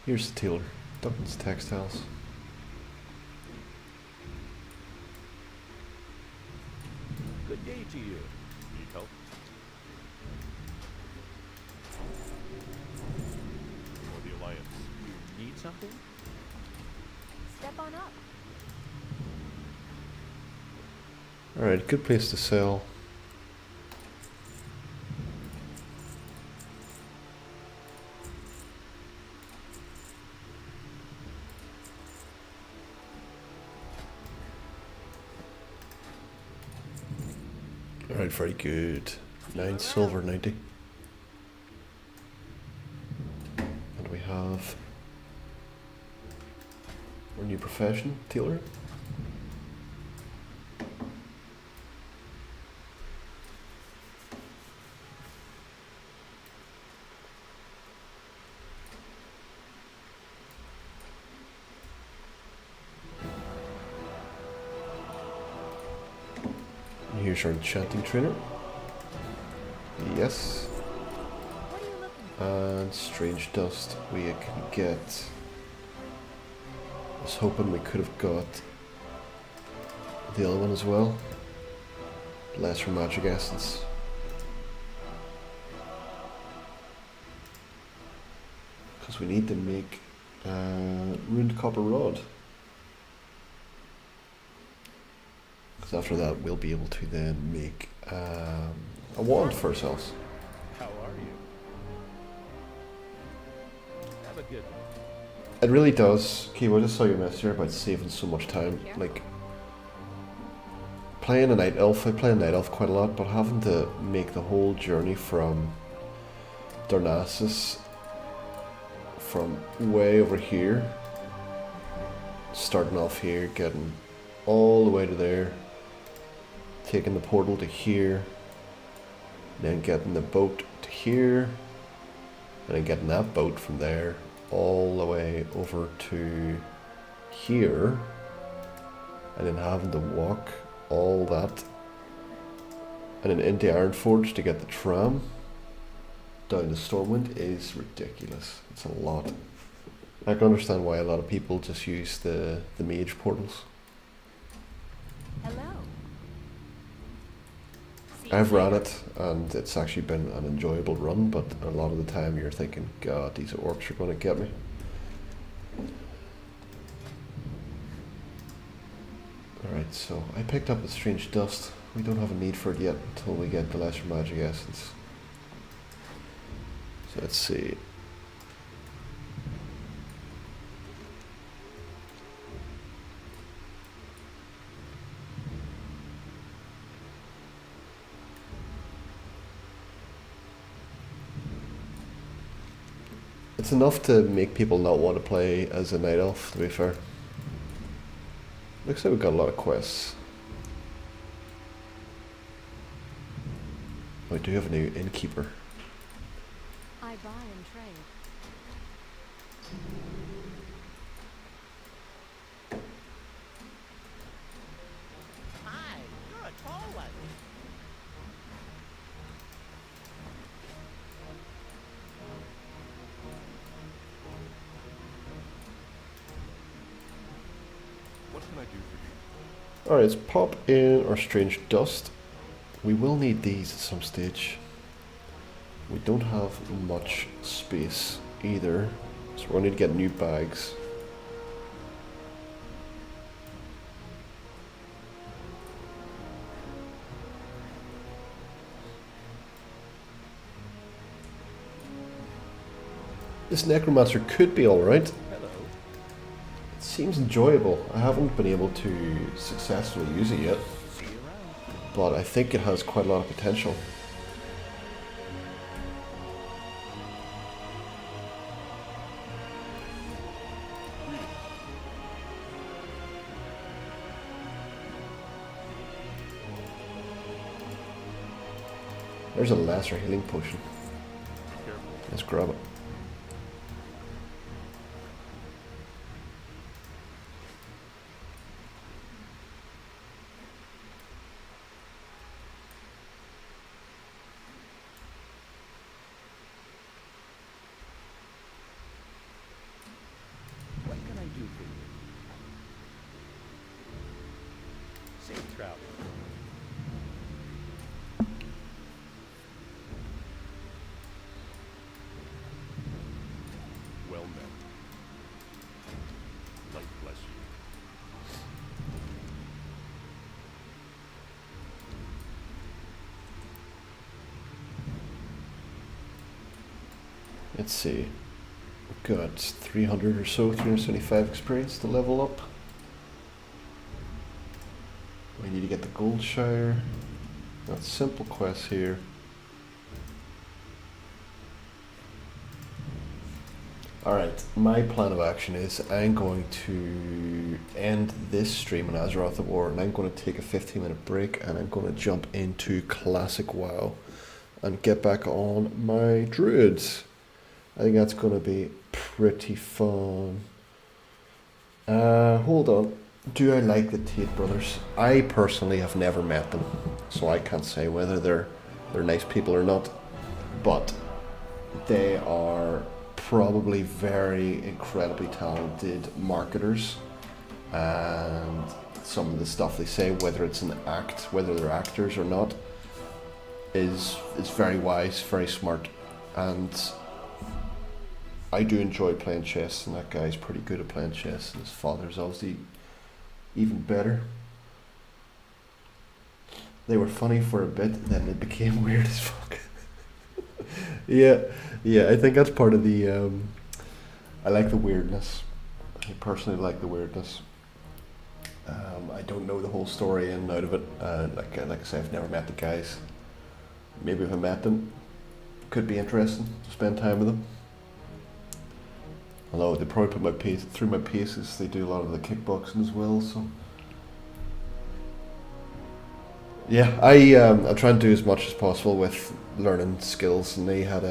Here's the tailor. Duncan's Textiles. Good day to you. Need help? For the Alliance. You need something? Step on up. Alright, good place to sell. Alright, very good. 9 silver, 90. And we have our new profession, tailor. And here's our enchanting trainer. Yes. What are you looking for? And strange dust we can get. I was hoping we could have got the other one as well. Lesser magic essence. Because we need to make ruined copper rod. Because after that we'll be able to then make a wand for ourselves. How are you? Have a good one. It really does. Kiwo, I just saw your message here about saving so much time. Like, playing a Night Elf, I play a Night Elf quite a lot, but having to make the whole journey from Darnassus, from way over here, starting off here, getting all the way to there, taking the portal to here, then getting the boat to here, and then getting that boat from there all the way over to here, and then having to walk all that and then into Ironforge to get the tram down to Stormwind is ridiculous. It's a lot. I can understand why a lot of people just use the mage portals. Hello. I've ran it and it's actually been an enjoyable run, but a lot of the time you're thinking, God, these orcs are going to get me. Alright, so I picked up a strange dust. We don't have a need for it yet until we get the lesser magic essence. So let's see. It's enough to make people not want to play as a night elf, to be fair. Looks like we've got a lot of quests. We do have a new innkeeper. I buy and trade. Hi, you're a tall one. What can I do for you? Alright, let's pop in our strange dust. We will need these at some stage. We don't have much space either, so we're going to need to get new bags. This necromancer could be alright. Hello. It seems enjoyable. I haven't been able to successfully use it yet, See you around. but I think it has quite a lot of potential. There's a lesser healing potion. Careful. Let's grab it. What can I do for you? Safe travel. Well met. Light bless you. Let's see. We've got 300 or so, 375 experience to level up. We need to get the gold shire. Got simple quests here. Alright, my plan of action is I'm going to end this stream on Azeroth of War, and I'm going to take a 15-minute break, and I'm going to jump into Classic WoW and get back on my druids. I think that's going to be pretty fun. Hold on. Do I like the Tate brothers? I personally have never met them, so I can't say whether they're nice people or not, but they are probably very incredibly talented marketers, and some of the stuff they say, whether it's an act, whether they're actors or not, is very wise, very smart, and I do enjoy playing chess, and that guy's pretty good at playing chess, and his father's obviously even better. They were funny for a bit, then it became weird as fuck. Yeah, I think that's part of the, I like the weirdness. I personally like the weirdness. I don't know the whole story in and out of it. Like I say, I've never met the guys. Maybe if I met them, could be interesting to spend time with them. Although they probably put my pace through my paces. They do a lot of the kickboxing as well, so yeah, I try and do as much as possible with learning skills, and they had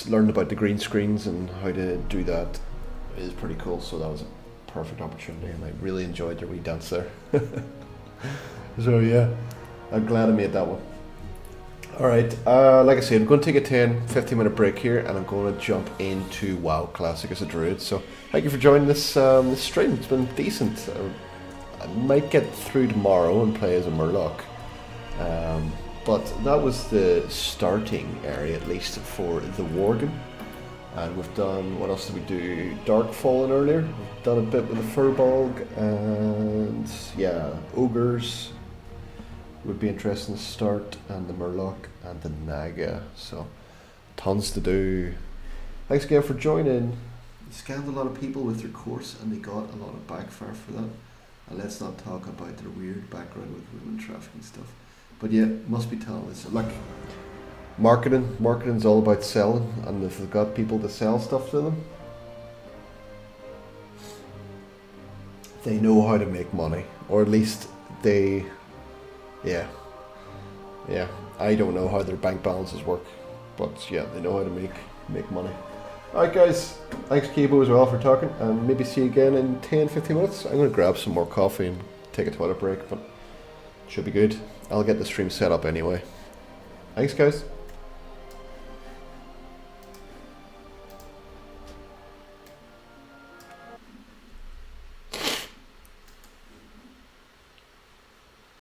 learned about the green screens and how to do that is pretty cool. So that was a perfect opportunity, and I really enjoyed their wee dance there. So yeah, I'm glad I made that one. Alright, like I said, I'm going to take a 10-15 minute break here, and I'm going to jump into WoW Classic as a druid. So thank you for joining this this stream. It's been decent. I might get through tomorrow and play as a Murloc. But that was the starting area, at least for the Wargen. And we've done, what else did we do? Darkfallen earlier. We've done a bit with the Furbolg, and yeah, Ogres would be interesting to start, and the Murloc and the Naga. So tons to do. Thanks again for joining. You scammed a lot of people with your course, and they got a lot of backfire for that. And let's not talk about their weird background with women trafficking stuff. But yeah, must be talented. Like marketing's all about selling, and if they've got people to sell stuff to them, they know how to make money, or at least they. Yeah. I don't know how their bank balances work, but yeah, they know how to make money. Alright guys, thanks Kibo as well for talking, and maybe see you again in 10-15 minutes. I'm going to grab some more coffee and take a toilet break, but should be good. I'll get the stream set up anyway. Thanks guys.